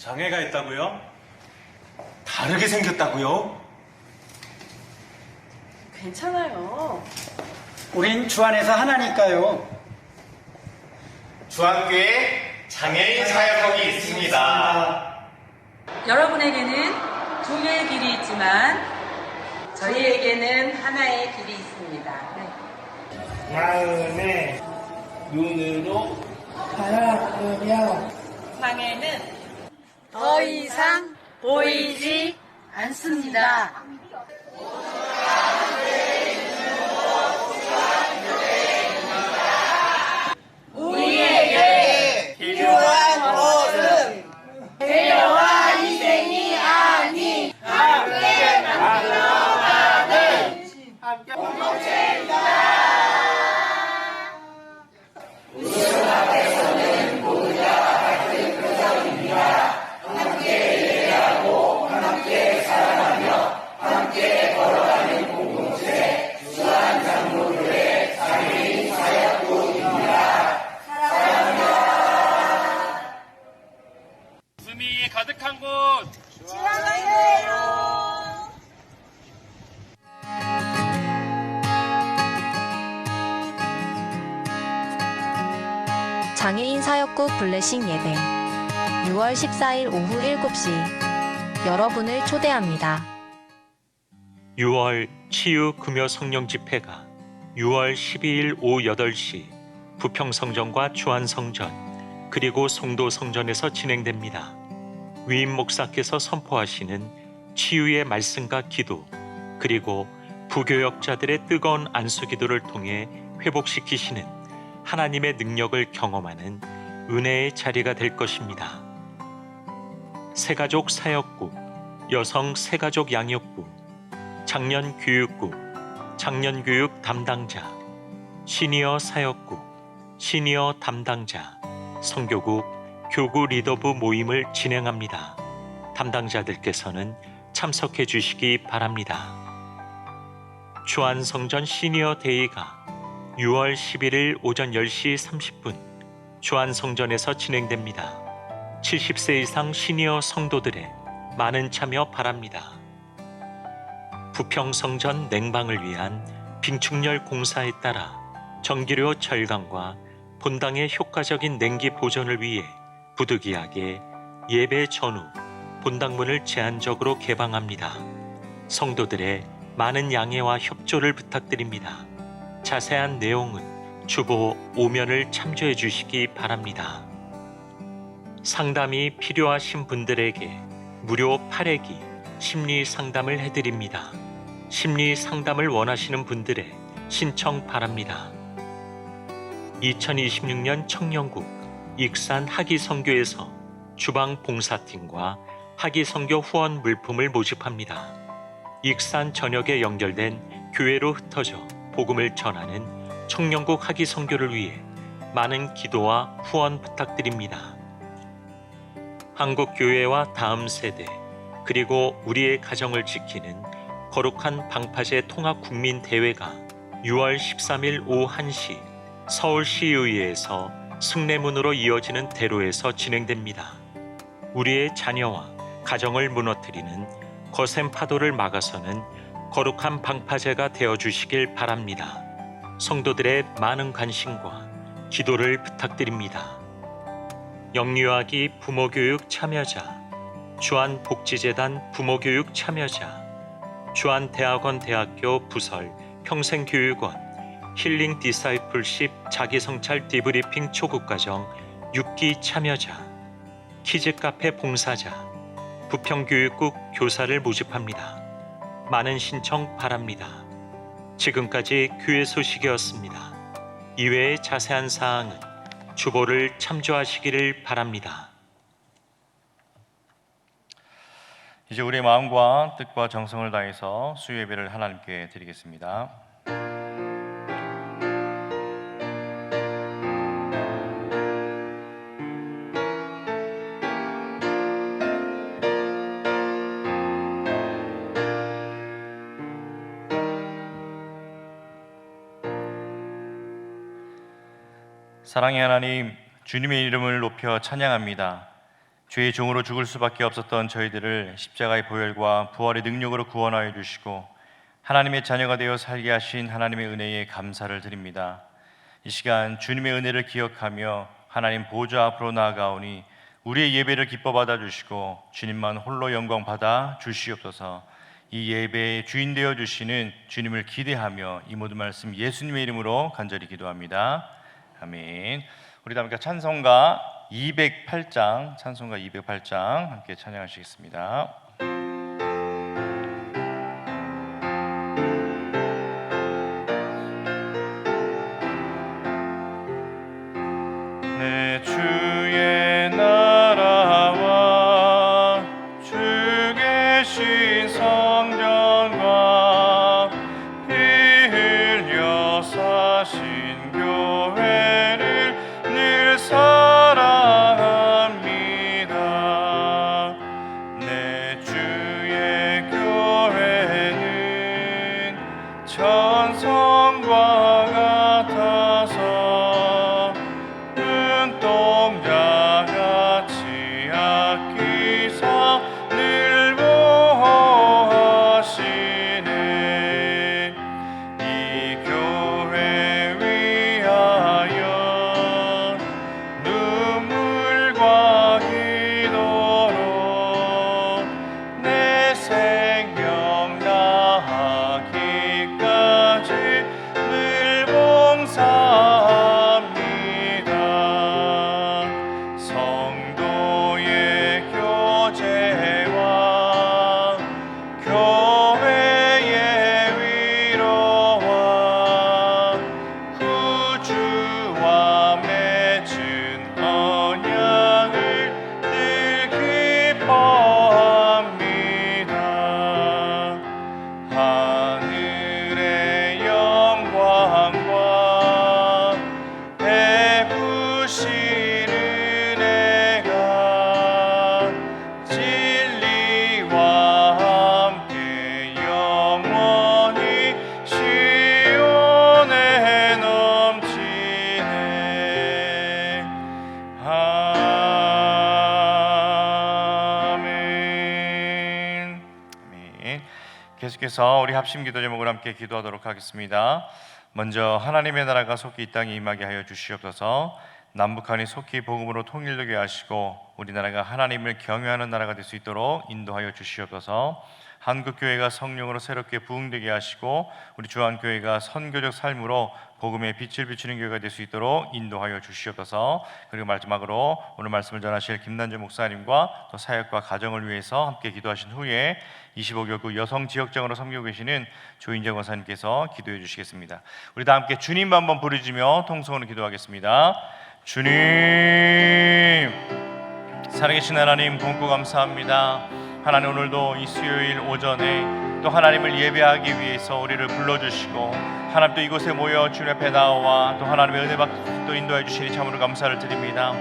장애가 있다고요? 다르게 생겼다고요? 괜찮아요. 우린 주 안에서 하나니까요. 주한교회 장애인 사역국이 있습니다. 여러분에게는 두 개의 길이 있지만 저희에게는 하나의 길이 있습니다. 네. 마음의 눈으로 바라보며 장애는 더 이상 보이지 않습니다. 우리에게 필요한 것은 배려와 희생이 아닌 함께 만들어가는 공동체입니다. 웃음이 가득한 곳 장애인 사역국 블레싱 예배 6월 14일 오후 7시 여러분을 초대합니다. 6월 치유 금요 성령 집회가 6월 12일 오후 8시 부평성전과 주안성전 그리고 송도성전에서 진행됩니다. 위임 목사께서 선포하시는 치유의 말씀과 기도 그리고 부교역자들의 뜨거운 안수기도를 통해 회복시키시는 하나님의 능력을 경험하는 은혜의 자리가 될 것입니다. 새가족 사역국, 여성 새가족 양육부, 청년 교육국, 청년 교육 담당자, 시니어 사역국, 시니어 담당자, 선교국, 교구 리더부 모임을 진행합니다. 담당자들께서는 참석해 주시기 바랍니다. 주안성전 시니어 데이가 6월 11일 오전 10시 30분 주안성전에서 진행됩니다. 70세 이상 시니어 성도들의 많은 참여 바랍니다. 부평성전 냉방을 위한 빙축열 공사에 따라 전기료 절감과 본당의 효과적인 냉기 보존을 위해 부득이하게 예배 전후 본당문을 제한적으로 개방합니다. 성도들의 많은 양해와 협조를 부탁드립니다. 자세한 내용은 주보 5면을 참조해 주시기 바랍니다. 상담이 필요하신 분들에게 무료 8회기 심리 상담을 해드립니다. 심리 상담을 원하시는 분들의 신청 바랍니다. 2026년 청년국 익산 하기선교에서 주방 봉사팀과 하기선교 후원 물품을 모집합니다. 익산 전역에 연결된 교회로 흩어져 복음을 전하는 청년국 하기선교를 위해 많은 기도와 후원 부탁드립니다. 한국교회와 다음 세대 그리고 우리의 가정을 지키는 거룩한 방파제 통합국민대회가 6월 13일 오후 1시 서울시의회에서 숭례문으로 이어지는 대로에서 진행됩니다. 우리의 자녀와 가정을 무너뜨리는 거센 파도를 막아서는 거룩한 방파제가 되어주시길 바랍니다. 성도들의 많은 관심과 기도를 부탁드립니다. 영유아기 부모교육 참여자, 주안복지재단 부모교육 참여자, 주안대학원 대학교 부설 평생교육원 힐링 디사이플십 자기성찰 디브리핑 초급과정 6기 참여자, 키즈카페 봉사자, 부평교육국 교사를 모집합니다. 많은 신청 바랍니다. 지금까지 교회 소식이었습니다. 이외의 자세한 사항은 주보를 참조하시기를 바랍니다. 이제 우리의 마음과 뜻과 정성을 다해서 수요 예배를 하나님께 드리겠습니다. 사랑의 하나님, 주님의 이름을 높여 찬양합니다. 죄의 종으로 죽을 수밖에 없었던 저희들을 십자가의 보혈과 부활의 능력으로 구원하여 주시고 하나님의 자녀가 되어 살게 하신 하나님의 은혜에 감사를 드립니다. 이 시간 주님의 은혜를 기억하며 하나님 보좌 앞으로 나아가오니 우리의 예배를 기뻐 받아 주시고 주님만 홀로 영광 받아 주시옵소서. 이 예배의 주인 되어 주시는 주님을 기대하며 이 모든 말씀 예수님의 이름으로 간절히 기도합니다. 아멘. 우리 다 함께 찬송가 208장 함께 찬양하시겠습니다. 내 주의 나라와 주 계신 성전과 피 흘려 사신 교회를 늘 사랑합니다. 내 주의 교회는 천성과 같아서 눈동자같이 아끼사 늘 보호하시네. 이 교회 위하여 눈물과 기도로 내 생명 다하기까지 늘 봉사합니다. 성도의 교제와 교회의 위로와 구주와 맺은 언약을 늘 기뻐합니다. 하늘의 영광과 베푸신 은혜가 진리와 함께 영원히 시온에 넘치네. 아멘. 아멘. 계속해서 우리 합심 기도 제목을 함께 기도하도록 하겠습니다. 먼저 하나님의 나라가 속히 이 땅에 임하게 하여 주시옵소서. 남북한이 속히 복음으로 통일되게 하시고 우리나라가 하나님을 경외하는 나라가 될 수 있도록 인도하여 주시옵소서. 한국교회가 성령으로 새롭게 부흥되게 하시고 우리 주한교회가 선교적 삶으로 복음의 빛을 비추는 교회가 될 수 있도록 인도하여 주시옵소서. 그리고 마지막으로 오늘 말씀을 전하실 김난주 목사님과 또 사역과 가정을 위해서 함께 기도하신 후에 25교구 여성 지역장으로 섬기고 계시는 조인정 권사님께서 기도해 주시겠습니다. 우리 다 함께 주님 한번 부르짖으며 통성으로 기도하겠습니다. 주님, 살아계신 하나님 고맙고 감사합니다. 하나님, 오늘도 이 수요일 오전에 또 하나님을 예배하기 위해서 우리를 불러주시고 하나님 또 이곳에 모여 주님 앞에 나와 또 하나님의 은혜 받고 또 인도해 주시니 참으로 감사를 드립니다.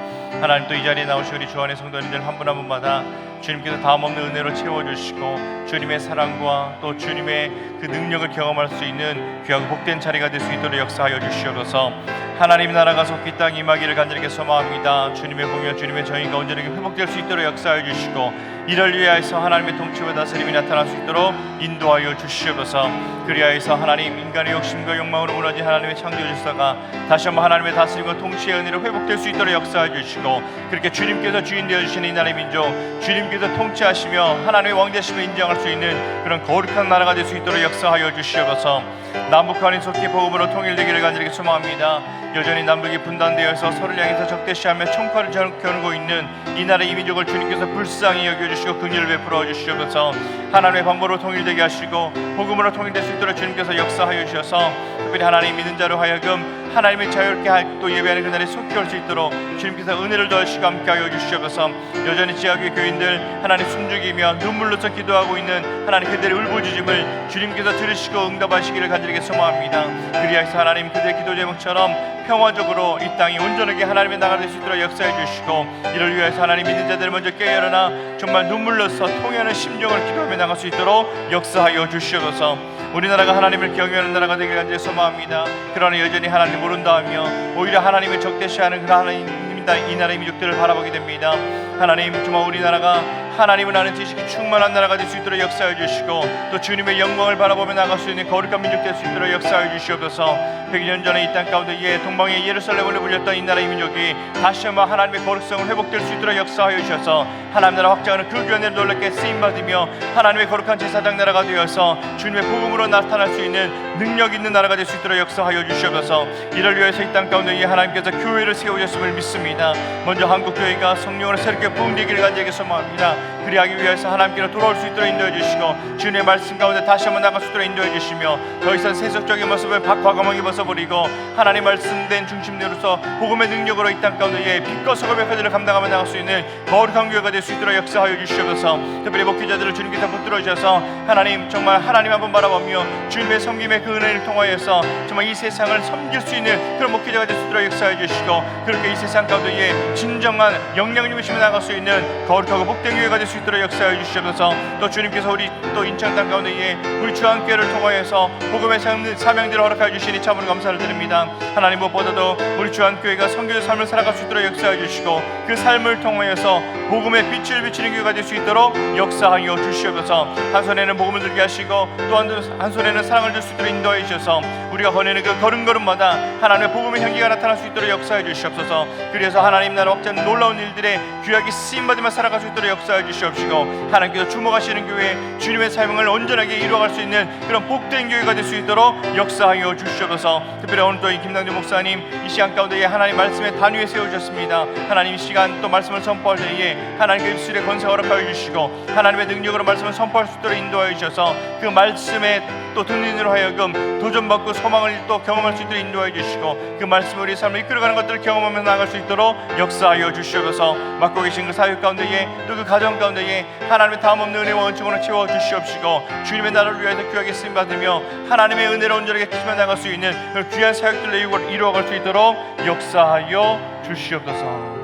하나님, 또 이 자리에 나오신 우리 주 안의 성도님들 한 분 한 분마다 주님께서 다음없는 은혜로 채워주시고 주님의 사랑과 또 주님의 그 능력을 경험할 수 있는 귀하고 복된 자리가 될 수 있도록 역사하여 주시옵소서. 하나님 나라가 속히 땅 임하기를 간절하게 소망합니다. 주님의 공연, 주님의 정의가 온전하게 회복될 수 있도록 역사하여 주시고 이를 위하여서 하나님의 통치와 다스림이 나타날 수 있도록 인도하여 주시옵소서. 그리하여서 하나님, 인간의 욕심과 욕망으로 무너진 하나님의 창조 질서가 다시 한번 하나님의 다스림과 통치의 은혜로 회복될 수 있도록 역사해 주시고 그렇게 주님께서 주인 되어 주시는 이 나라의 민족, 주님께서 통치하시며 하나님의 왕되심을 인정할 수 있는 그런 거룩한 나라가 될 수 있도록 역사하여 주시옵소서. 남북한이 속히 복음으로 통일되기를 간절히 소망합니다. 여전히 남북이 분단되어서 서로를 향해서 적대시하며 총칼을 겨누고 있는 이 나라의 민족을 주님께서 불쌍히 여겨주시고 긍휼을 베풀어 주시옵소서. 하나님의 방법으로 통일되게 하시고 복음으로 통일될 수 있도록 주님께서 역사하여 주셔서 특별히 하나님 믿는 자로 하여금 하나님의 자유롭게 또 예배하는 그날에 속히 올 수 있도록 주님께서 은혜를 더하시고 함께하여 주시옵소서. 여전히 지역의 교인들 하나님 숨죽이며 눈물로서 기도하고 있는 하나님 그들의 울부짖음을 주님께서 들으시고 응답하시기를 간절히 소망합니다. 그리하여서 하나님 그들의 기도 제목처럼 평화적으로 이 땅이 온전하게 하나님의 나라가 될 수 있도록 역사해 주시고 이를 위해서 하나님 믿는 자들을 먼저 깨어나 정말 눈물로서 통하는 심정을 기도하며 나갈 수 있도록 역사하여 주시옵소서. 우리나라가 하나님을 경외하는 나라가 되기를 간절히 소망합니다. 그러나 여전히 하나님을 모른다 하며 오히려 하나님을 적대시하는 그런 하나님 됩니다. 이 나라의 민족들을 바라보게 됩니다. 하나님, 정말 우리나라가 하나님을 아는 지식이 충만한 나라가 될 수 있도록 역사해 주시고, 또 주님의 영광을 바라보며 나갈 수 있는 거룩한 민족 될 수 있도록 역사해 주시옵소서. 100년 전에 이 땅 가운데 동방의 예루살렘을 불렸던 이 나라의 민족이 다시 한번 하나님의 거룩성을 회복될 수 있도록 역사하여 주셔서 하나님 나라 확장하는 그 귀한 일을 놀랍게 쓰임받으며 하나님의 거룩한 제사장 나라가 되어서 주님의 복음으로 나타날 수 있는 능력 있는 나라가 될 수 있도록 역사하여 주시옵소서. 이를 위해서 이 땅 가운데 하나님께서 교회를 세우셨음을 믿습니다. 먼저 한국교회가 성령으로 새롭게 부흥되기를 간절히 소망합니다. 그리하기 위해서 하나님께로 돌아올 수 있도록 인도해 주시고, 주님의 말씀 가운데 다시 한번 나갈 수 있도록 인도해 주시며, 더 이상 세속적인 모습을 과감하게 벗어버리고 하나님 말씀된 중심대로서 복음의 능력으로 이 땅 가운데 빛과 소금의 표대를 감당하며 나갈 수 있는 거룩한 교회가 될 수 있도록 역사하여 주시옵소서. 특별히 목회자들을 주님께서 붙들어 주셔서 하나님, 정말 하나님 한번 바라보며 주님의 섬김의 그 은혜를 통하여서 정말 이 세상을 섬길 수 있는 그런 목회자가 될 수 있도록 역사해 주시고, 그렇게 이 세상 가운데 진정한 영향을 입으시며 나갈 수 있는 거룩하고 복된 교회가 될 수 있도록 역사해 주시옵소서. 또 주님께서 우리 또 인천 땅 가운데 우리 주한교회를 통하여서 복음의 사명들을 허락하여 주시니 참으로 감사를 드립니다. 하나님, 무엇보다도 우리 주한교회가 선교의 삶을 살아갈 수 있도록 역사해 주시고, 그 삶을 통하여서 복음의 빛을 비치는 교회가 될 수 있도록 역사하여 주시옵소서. 한 손에는 복음을 들게 하시고 또 한 손에는 사랑을 줄 수 있도록 인도해 주셔서 우리가 거니는 그 걸음걸음마다 하나님의 복음의 향기가 나타날 수 있도록 역사해 주시옵소서. 그래서 하나님 나라 확장 놀라운 일들에 귀하게 쓰임받으며 살아갈 수 있도록 역사해 주시옵시고, 하나님께서 주목하시는 교회, 주님의 삶을 온전하게 이루어갈 수 있는 그런 복된 교회가 될 수 있도록 역사하여 주시옵소서. 특별히 오늘도 이 김남주 목사님 이 시간 가운데 하나님 말씀의 단위에 세워주셨습니다. 하나님, 이 시간 또 말씀을 선포할 때에 하나님의 입술에 권세 허락하여 주시고 하나님의 능력으로 말씀을 선포할 수 있도록 인도하여 주셔서 그 말씀에 또 듣는 이로 하여금 도전받고 소망을 또 경험할 수 있도록 인도하여 주시고, 그 말씀으로 우리 삶을 이끌어가는 것들을 경험하며 나아갈 수 있도록 역사하여 주시옵소서. 맡고 계신 그 사역 가운데에 또 그 가정 가운데에 하나님의 다음 없는 은혜와 원증으로 채워 주시옵시고, 주님의 나라를 위하여 귀하게 쓰임 받으며 하나님의 은혜로 온전하게 기심해 나갈 수 있는 그 귀한 사역들을 이루어갈 수 있도록 역사하여 주시옵소서.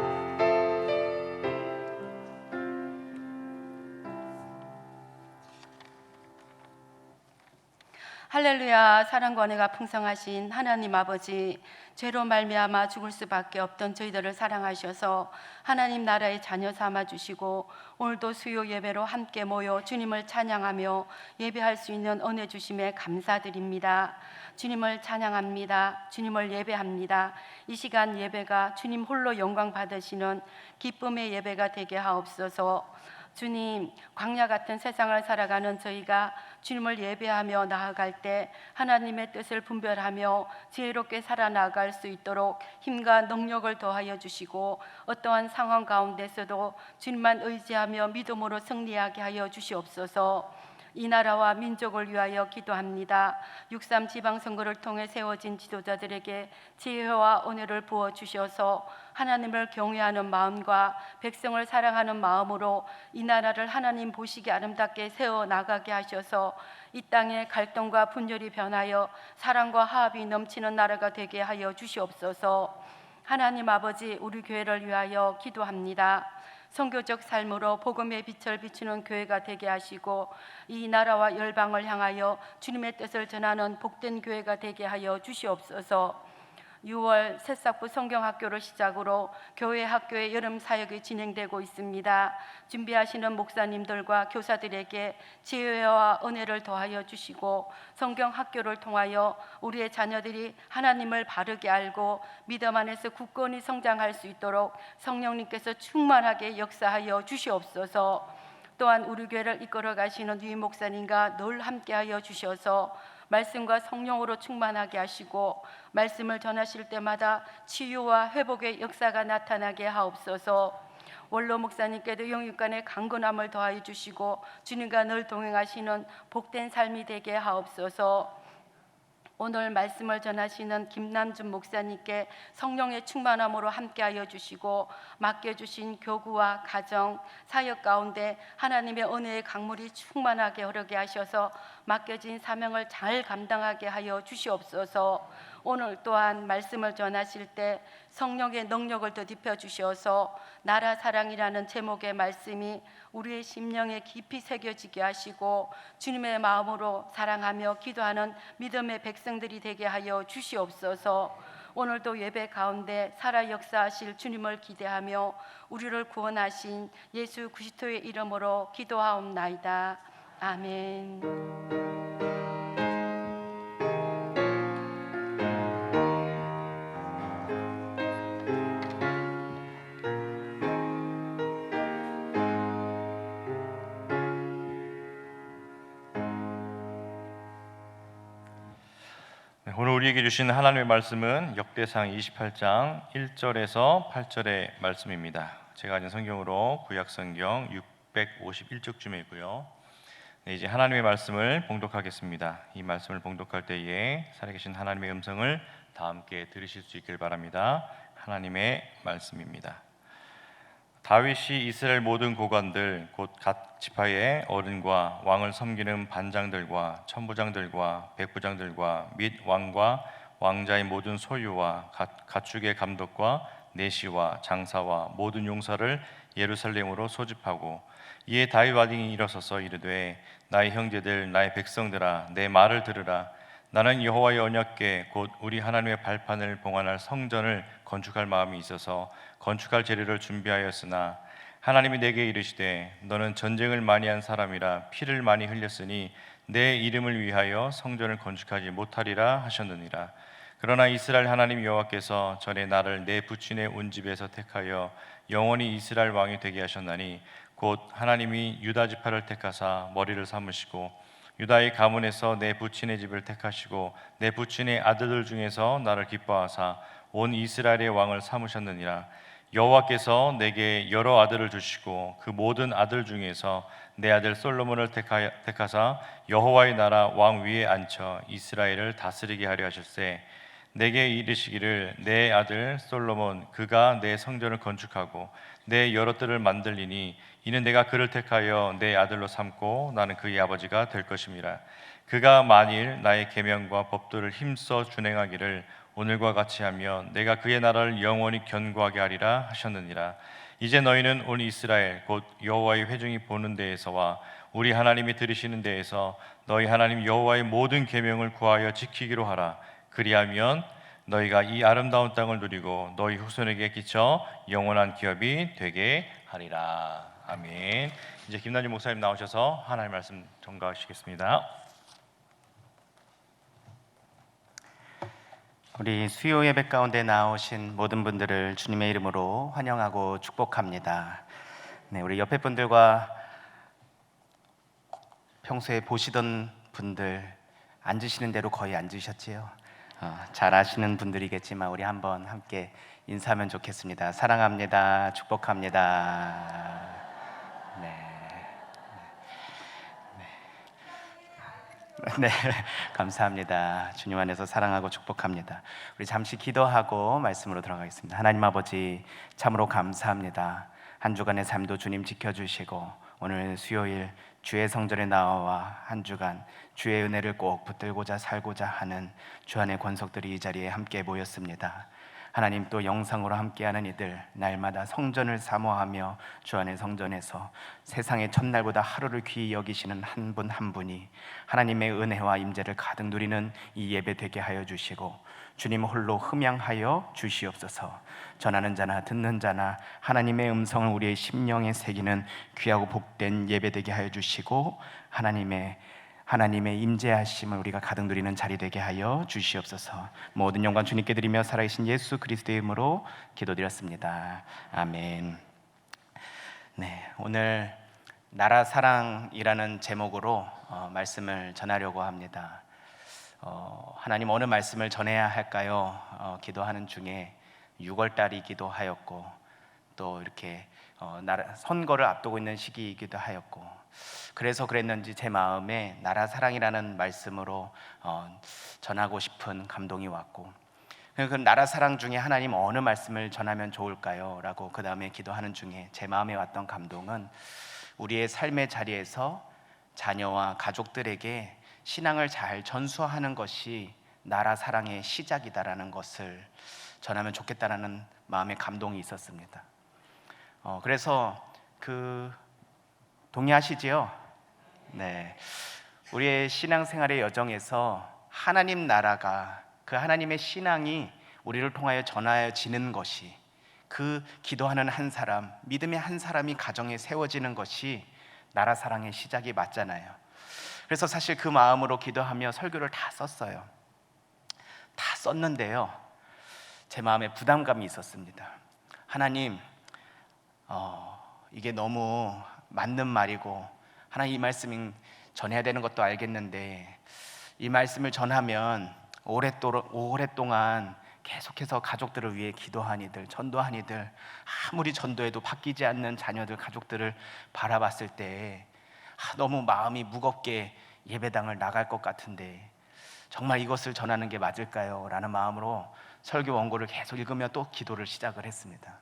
할렐루야. 사랑과 은혜가 풍성하신 하나님 아버지, 죄로 말미암아 죽을 수밖에 없던 저희들을 사랑하셔서 하나님 나라의 자녀 삼아 주시고, 오늘도 수요 예배로 함께 모여 주님을 찬양하며 예배할 수 있는 은혜 주심에 감사드립니다. 주님을 찬양합니다. 주님을 예배합니다. 이 시간 예배가 주님 홀로 영광 받으시는 기쁨의 예배가 되게 하옵소서. 주님, 광야 같은 세상을 살아가는 저희가 주님을 예배하며 나아갈 때 하나님의 뜻을 분별하며 지혜롭게 살아나갈 수 있도록 힘과 능력을 더하여 주시고, 어떠한 상황 가운데서도 주님만 의지하며 믿음으로 승리하게 하여 주시옵소서. 이 나라와 민족을 위하여 기도합니다. 6.3 지방선거를 통해 세워진 지도자들에게 지혜와 은혜를 부어주셔서 하나님을 경외하는 마음과 백성을 사랑하는 마음으로 이 나라를 하나님 보시기에 아름답게 세워나가게 하셔서 이 땅의 갈등과 분열이 변하여 사랑과 화합이 넘치는 나라가 되게 하여 주시옵소서. 하나님 아버지, 우리 교회를 위하여 기도합니다. 선교적 삶으로 복음의 빛을 비추는 교회가 되게 하시고, 이 나라와 열방을 향하여 주님의 뜻을 전하는 복된 교회가 되게 하여 주시옵소서. 6월 새싹부 성경학교를 시작으로 교회 학교의 여름 사역이 진행되고 있습니다. 준비하시는 목사님들과 교사들에게 지혜와 은혜를 더하여 주시고, 성경학교를 통하여 우리의 자녀들이 하나님을 바르게 알고 믿음 안에서 굳건히 성장할 수 있도록 성령님께서 충만하게 역사하여 주시옵소서. 또한 우리 교회를 이끌어 가시는 유임 목사님과 늘 함께하여 주셔서 말씀과 성령으로 충만하게 하시고, 말씀을 전하실 때마다 치유와 회복의 역사가 나타나게 하옵소서. 원로 목사님께도 영육간의 강건함을 더하여 주시고 주님과 늘 동행하시는 복된 삶이 되게 하옵소서. 오늘 말씀을 전하시는 김남준 목사님께 성령의 충만함으로 함께하여 주시고, 맡겨주신 교구와 가정, 사역 가운데 하나님의 은혜의 강물이 충만하게 흐르게 하셔서 맡겨진 사명을 잘 감당하게 하여 주시옵소서. 오늘 또한 말씀을 전하실 때 성령의 능력을 더딥혀 주셔서 나라 사랑이라는 제목의 말씀이 우리의 심령에 깊이 새겨지게 하시고 주님의 마음으로 사랑하며 기도하는 믿음의 백성들이 되게 하여 주시옵소서. 오늘도 예배 가운데 살아 역사하실 주님을 기대하며 우리를 구원하신 예수 그리스도의 이름으로 기도하옵나이다. 아멘. 오늘 우리에게 주신 하나님의 말씀은 역대상 28장 1절에서 8절의 말씀입니다. 제가 가진 성경으로 구약성경 651쪽쯤이고요. 이제 하나님의 말씀을 봉독하겠습니다. 이 말씀을 봉독할 때에 살아계신 하나님의 음성을 다 함께 들으실 수 있길 바랍니다. 하나님의 말씀입니다. 다윗이 이스라엘 모든 고관들 곧 각 지파의 어른과 왕을 섬기는 반장들과 천부장들과 백부장들과 및 왕과 왕자의 모든 소유와 가축의 감독과 내시와 장사와 모든 용사를 예루살렘으로 소집하고 이에 다윗 왕이 일어서서 이르되 나의 형제들 나의 백성들아 내 말을 들으라. 나는 여호와의 언약궤 곧 우리 하나님의 발판을 봉헌할 성전을 건축할 마음이 있어서 건축할 재료를 준비하였으나 하나님이 내게 이르시되 너는 전쟁을 많이 한 사람이라 피를 많이 흘렸으니 내 이름을 위하여 성전을 건축하지 못하리라 하셨느니라. 그러나 이스라엘 하나님 여호와께서 전에 나를 내 부친의 온 집에서 택하여 영원히 이스라엘 왕이 되게 하셨나니 곧 하나님이 유다 지파를 택하사 머리를 삼으시고 유다의 가문에서 내 부친의 집을 택하시고 내 부친의 아들들 중에서 나를 기뻐하사 온 이스라엘의 왕을 삼으셨느니라. 여호와께서 내게 여러 아들을 주시고 그 모든 아들 중에서 내 아들 솔로몬을 택하사 여호와의 나라 왕 위에 앉혀 이스라엘을 다스리게 하려 하실세. 내게 이르시기를 내 아들 솔로몬 그가 내 성전을 건축하고 내 여러 뜰을 만들리니 이는 내가 그를 택하여 내 아들로 삼고 나는 그의 아버지가 될 것임이라. 그가 만일 나의 계명과 법도를 힘써 준행하기를 오늘과 같이 하면 내가 그의 나라를 영원히 견고하게 하리라 하셨느니라. 이제 너희는 온 이스라엘 곧 여호와의 회중이 보는 데에서와 우리 하나님이 들으시는 데에서 너희 하나님 여호와의 모든 계명을 구하여 지키기로 하라. 그리하면 너희가 이 아름다운 땅을 누리고 너희 후손에게 끼쳐 영원한 기업이 되게 하리라. 아멘. 이제 김남준 목사님 나오셔서 하나님의 말씀 전가하시겠습니다. 우리 수요 예배 가운데 나오신 모든 분들을 주님의 이름으로 환영하고 축복합니다. 네, 우리 옆에 분들과 평소에 보시던 분들 앉으시는 대로 거의 앉으셨지요? 잘 아시는 분들이겠지만 우리 한번 함께 인사하면 좋겠습니다. 사랑합니다. 축복합니다. 네, 감사합니다. 주님 안에서 사랑하고 축복합니다. 우리 잠시 기도하고 말씀으로 들어가겠습니다. 하나님 아버지 참으로 감사합니다. 한 주간의 삶도 주님 지켜주시고 오늘 수요일 주의 성전에 나와 한 주간 주의 은혜를 꼭 붙들고자 살고자 하는 주 안의 권속들이 이 자리에 함께 모였습니다. 하나님 또 영상으로 함께하는 이들 날마다 성전을 사모하며 주 안의 성전에서 세상의 첫날보다 하루를 귀히 여기시는 한 분 한 분이 하나님의 은혜와 임재를 가득 누리는 이 예배 되게 하여 주시고 주님 홀로 흠양하여 주시옵소서. 전하는 자나 듣는 자나 하나님의 음성을 우리의 심령에 새기는 귀하고 복된 예배 되게 하여 주시고 하나님의 임재하심을 우리가 가득 누리는 자리 되게 하여 주시옵소서. 모든 영광 주님께 드리며 살아계신 예수 그리스도의 이름으로 기도드렸습니다. 아멘. 네, 오늘 나라 사랑이라는 제목으로 말씀을 전하려고 합니다. 하나님 어느 말씀을 전해야 할까요? 기도하는 중에 6월달이기도 하였고 또 이렇게 선거를 앞두고 있는 시기이기도 하였고 그래서 그랬는지 제 마음에 나라 사랑이라는 말씀으로 전하고 싶은 감동이 왔고 그 나라 사랑 중에 하나님 어느 말씀을 전하면 좋을까요? 라고 그 다음에 기도하는 중에 제 마음에 왔던 감동은 우리의 삶의 자리에서 자녀와 가족들에게 신앙을 잘 전수하는 것이 나라 사랑의 시작이다라는 것을 전하면 좋겠다라는 마음의 감동이 있었습니다. 그래서 동의하시지요? 네, 우리의 신앙생활의 여정에서 하나님 나라가 그 하나님의 신앙이 우리를 통하여 전하여지는 것이, 그 기도하는 한 사람, 믿음의 한 사람이 가정에 세워지는 것이 나라 사랑의 시작이 맞잖아요. 그래서 사실 그 마음으로 기도하며 설교를 다 썼어요. 다 썼는데요, 제 마음에 부담감이 있었습니다. 하나님, 이게 너무 맞는 말이고 하나님 이 말씀 전해야 되는 것도 알겠는데, 이 말씀을 전하면 오랫동안 계속해서 가족들을 위해 기도한 이들, 전도한 이들, 아무리 전도해도 바뀌지 않는 자녀들, 가족들을 바라봤을 때 너무 마음이 무겁게 예배당을 나갈 것 같은데 정말 이것을 전하는 게 맞을까요? 라는 마음으로 설교 원고를 계속 읽으며 또 기도를 시작을 했습니다.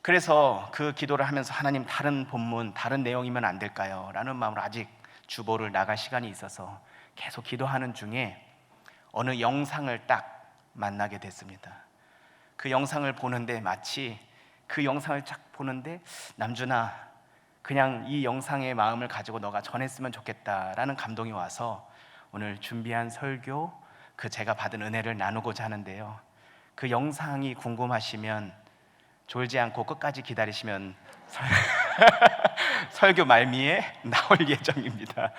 그래서 그 기도를 하면서 하나님, 다른 본문, 다른 내용이면 안 될까요? 라는 마음으로 아직 주보를 나갈 시간이 있어서 계속 기도하는 중에 어느 영상을 딱 만나게 됐습니다. 그 영상을 보는데, 마치 그 영상을 쫙 보는데, 남준아, 그냥 이 영상의 마음을 가지고 너가 전했으면 좋겠다라는 감동이 와서 오늘 준비한 설교, 그 제가 받은 은혜를 나누고자 하는데요, 그 영상이 궁금하시면 졸지 않고 끝까지 기다리시면 설교 말미에 나올 예정입니다.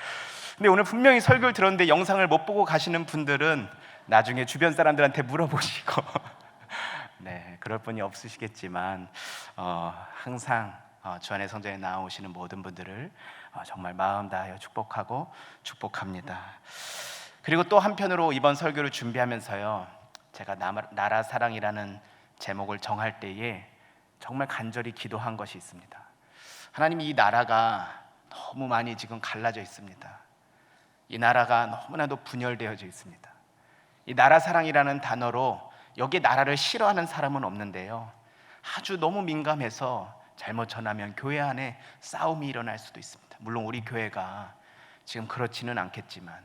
근데 오늘 분명히 설교를 들었는데 영상을 못 보고 가시는 분들은 나중에 주변 사람들한테 물어보시고 네, 그럴 분이 없으시겠지만 항상 주안의 성전에 나오시는 모든 분들을 정말 마음 다하여 축복합니다. 그리고 또 한편으로 이번 설교를 준비하면서요, 제가 나라 사랑이라는 제목을 정할 때에 정말 간절히 기도한 것이 있습니다. 하나님, 이 나라가 너무 많이 지금 갈라져 있습니다. 이 나라가 너무나도 분열되어져 있습니다. 이 나라 사랑이라는 단어로 여기에 나라를 싫어하는 사람은 없는데요, 아주 너무 민감해서 잘못 전하면 교회 안에 싸움이 일어날 수도 있습니다. 물론 우리 교회가 지금 그렇지는 않겠지만,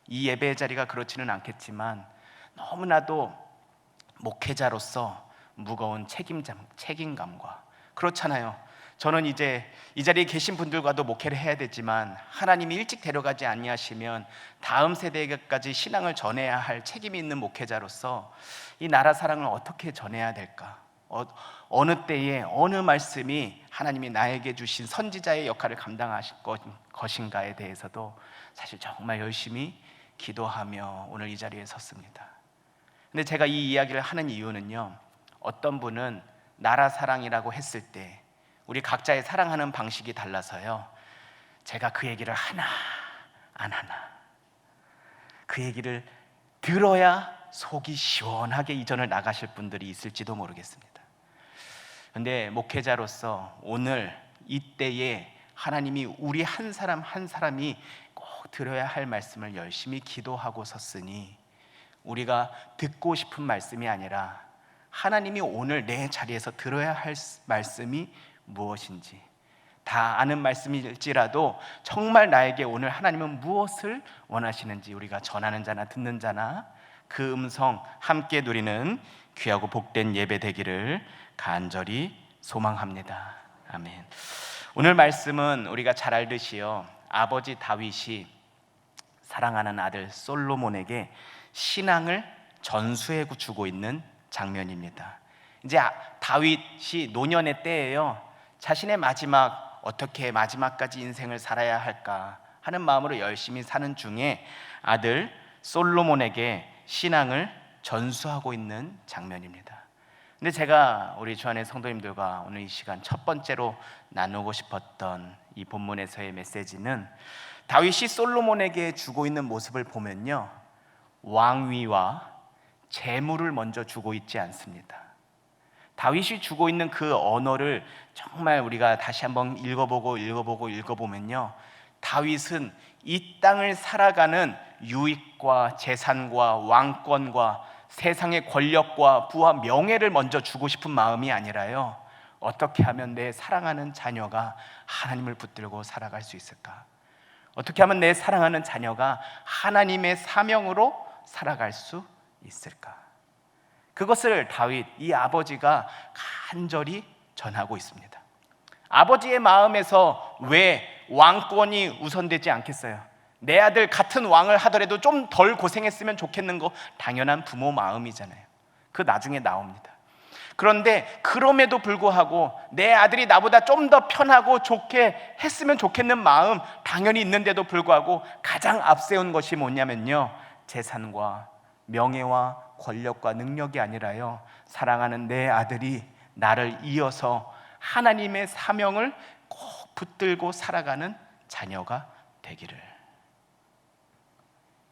이 예배의 자리가 그렇지는 않겠지만, 너무나도 목회자로서 무거운 책임감과, 그렇잖아요. 저는 이제 이 자리에 계신 분들과도 목회를 해야 되지만, 하나님이 일찍 데려가지 아니하시면 다음 세대에게까지 신앙을 전해야 할 책임이 있는 목회자로서 이 나라 사랑을 어떻게 전해야 될까? 어느 때에 어느 말씀이 하나님이 나에게 주신 선지자의 역할을 감당하실 것인가에 대해서도 사실 정말 열심히 기도하며 오늘 이 자리에 섰습니다. 근데 제가 이 이야기를 하는 이유는요, 어떤 분은 나라 사랑이라고 했을 때 우리 각자의 사랑하는 방식이 달라서요, 제가 그 얘기를 하나 안 하나, 그 얘기를 들어야 속이 시원하게 이전을 나가실 분들이 있을지도 모르겠습니다. 근데 목회자로서 오늘 이때에 하나님이 우리 한 사람 한 사람이 꼭 들어야 할 말씀을 열심히 기도하고 섰으니, 우리가 듣고 싶은 말씀이 아니라 하나님이 오늘 내 자리에서 들어야 할 말씀이 무엇인지, 다 아는 말씀일지라도 정말 나에게 오늘 하나님은 무엇을 원하시는지 우리가 전하는 자나 듣는 자나 그 음성 함께 누리는 귀하고 복된 예배 되기를 간절히 소망합니다. 아멘. 오늘 말씀은 우리가 잘 알듯이요, 아버지 다윗이 사랑하는 아들 솔로몬에게 신앙을 전수해 주고 있는 장면입니다. 이제 다윗이 노년의 때예요. 자신의 마지막, 어떻게 마지막까지 인생을 살아야 할까 하는 마음으로 열심히 사는 중에 아들 솔로몬에게 신앙을 전수하고 있는 장면입니다. 근데 제가 우리 주안의 성도님들과 오늘 이 시간 첫 번째로 나누고 싶었던 이 본문에서의 메시지는, 다윗이 솔로몬에게 주고 있는 모습을 보면요, 왕위와 재물을 먼저 주고 있지 않습니다. 다윗이 주고 있는 그 언어를 정말 우리가 다시 한번 읽어보면요, 다윗은 이 땅을 살아가는 유익과 재산과 왕권과 세상의 권력과 부와 명예를 먼저 주고 싶은 마음이 아니라요, 어떻게 하면 내 사랑하는 자녀가 하나님을 붙들고 살아갈 수 있을까? 어떻게 하면 내 사랑하는 자녀가 하나님의 사명으로 살아갈 수 있을까? 그것을 다윗, 이 아버지가 간절히 전하고 있습니다. 아버지의 마음에서 왜 왕권이 우선되지 않겠어요? 내 아들 같은 왕을 하더라도 좀 덜 고생했으면 좋겠는 거 당연한 부모 마음이잖아요. 그 나중에 나옵니다. 그런데 그럼에도 불구하고 내 아들이 나보다 좀 더 편하고 좋게 했으면 좋겠는 마음 당연히 있는데도 불구하고 가장 앞세운 것이 뭐냐면요, 재산과 명예와 권력과 능력이 아니라요, 사랑하는 내 아들이 나를 이어서 하나님의 사명을 꼭 붙들고 살아가는 자녀가 되기를.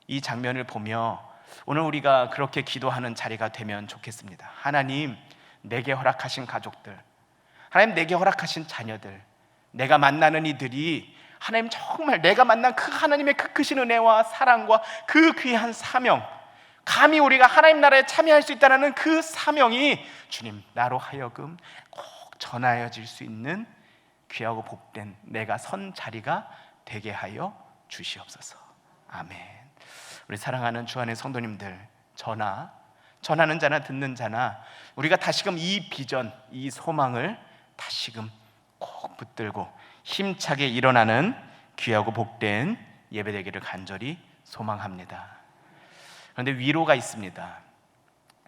이 장면을 보며 오늘 우리가 그렇게 기도하는 자리가 되면 좋겠습니다. 하나님, 내게 허락하신 가족들, 하나님 내게 허락하신 자녀들, 내가 만나는 이들이 하나님 정말 내가 만난 그 하나님의 그 크신 은혜와 사랑과 그 귀한 사명, 감히 우리가 하나님 나라에 참여할 수 있다는 그 사명이 주님 나로 하여금 꼭 전하여질 수 있는 귀하고 복된 내가 선 자리가 되게 하여 주시옵소서. 아멘. 우리 사랑하는 주 안의 성도님들, 전하는 자나 듣는 자나 우리가 다시금 이 비전, 이 소망을 다시금 꼭 붙들고 힘차게 일어나는 귀하고 복된 예배되기를 간절히 소망합니다. 그런데 위로가 있습니다.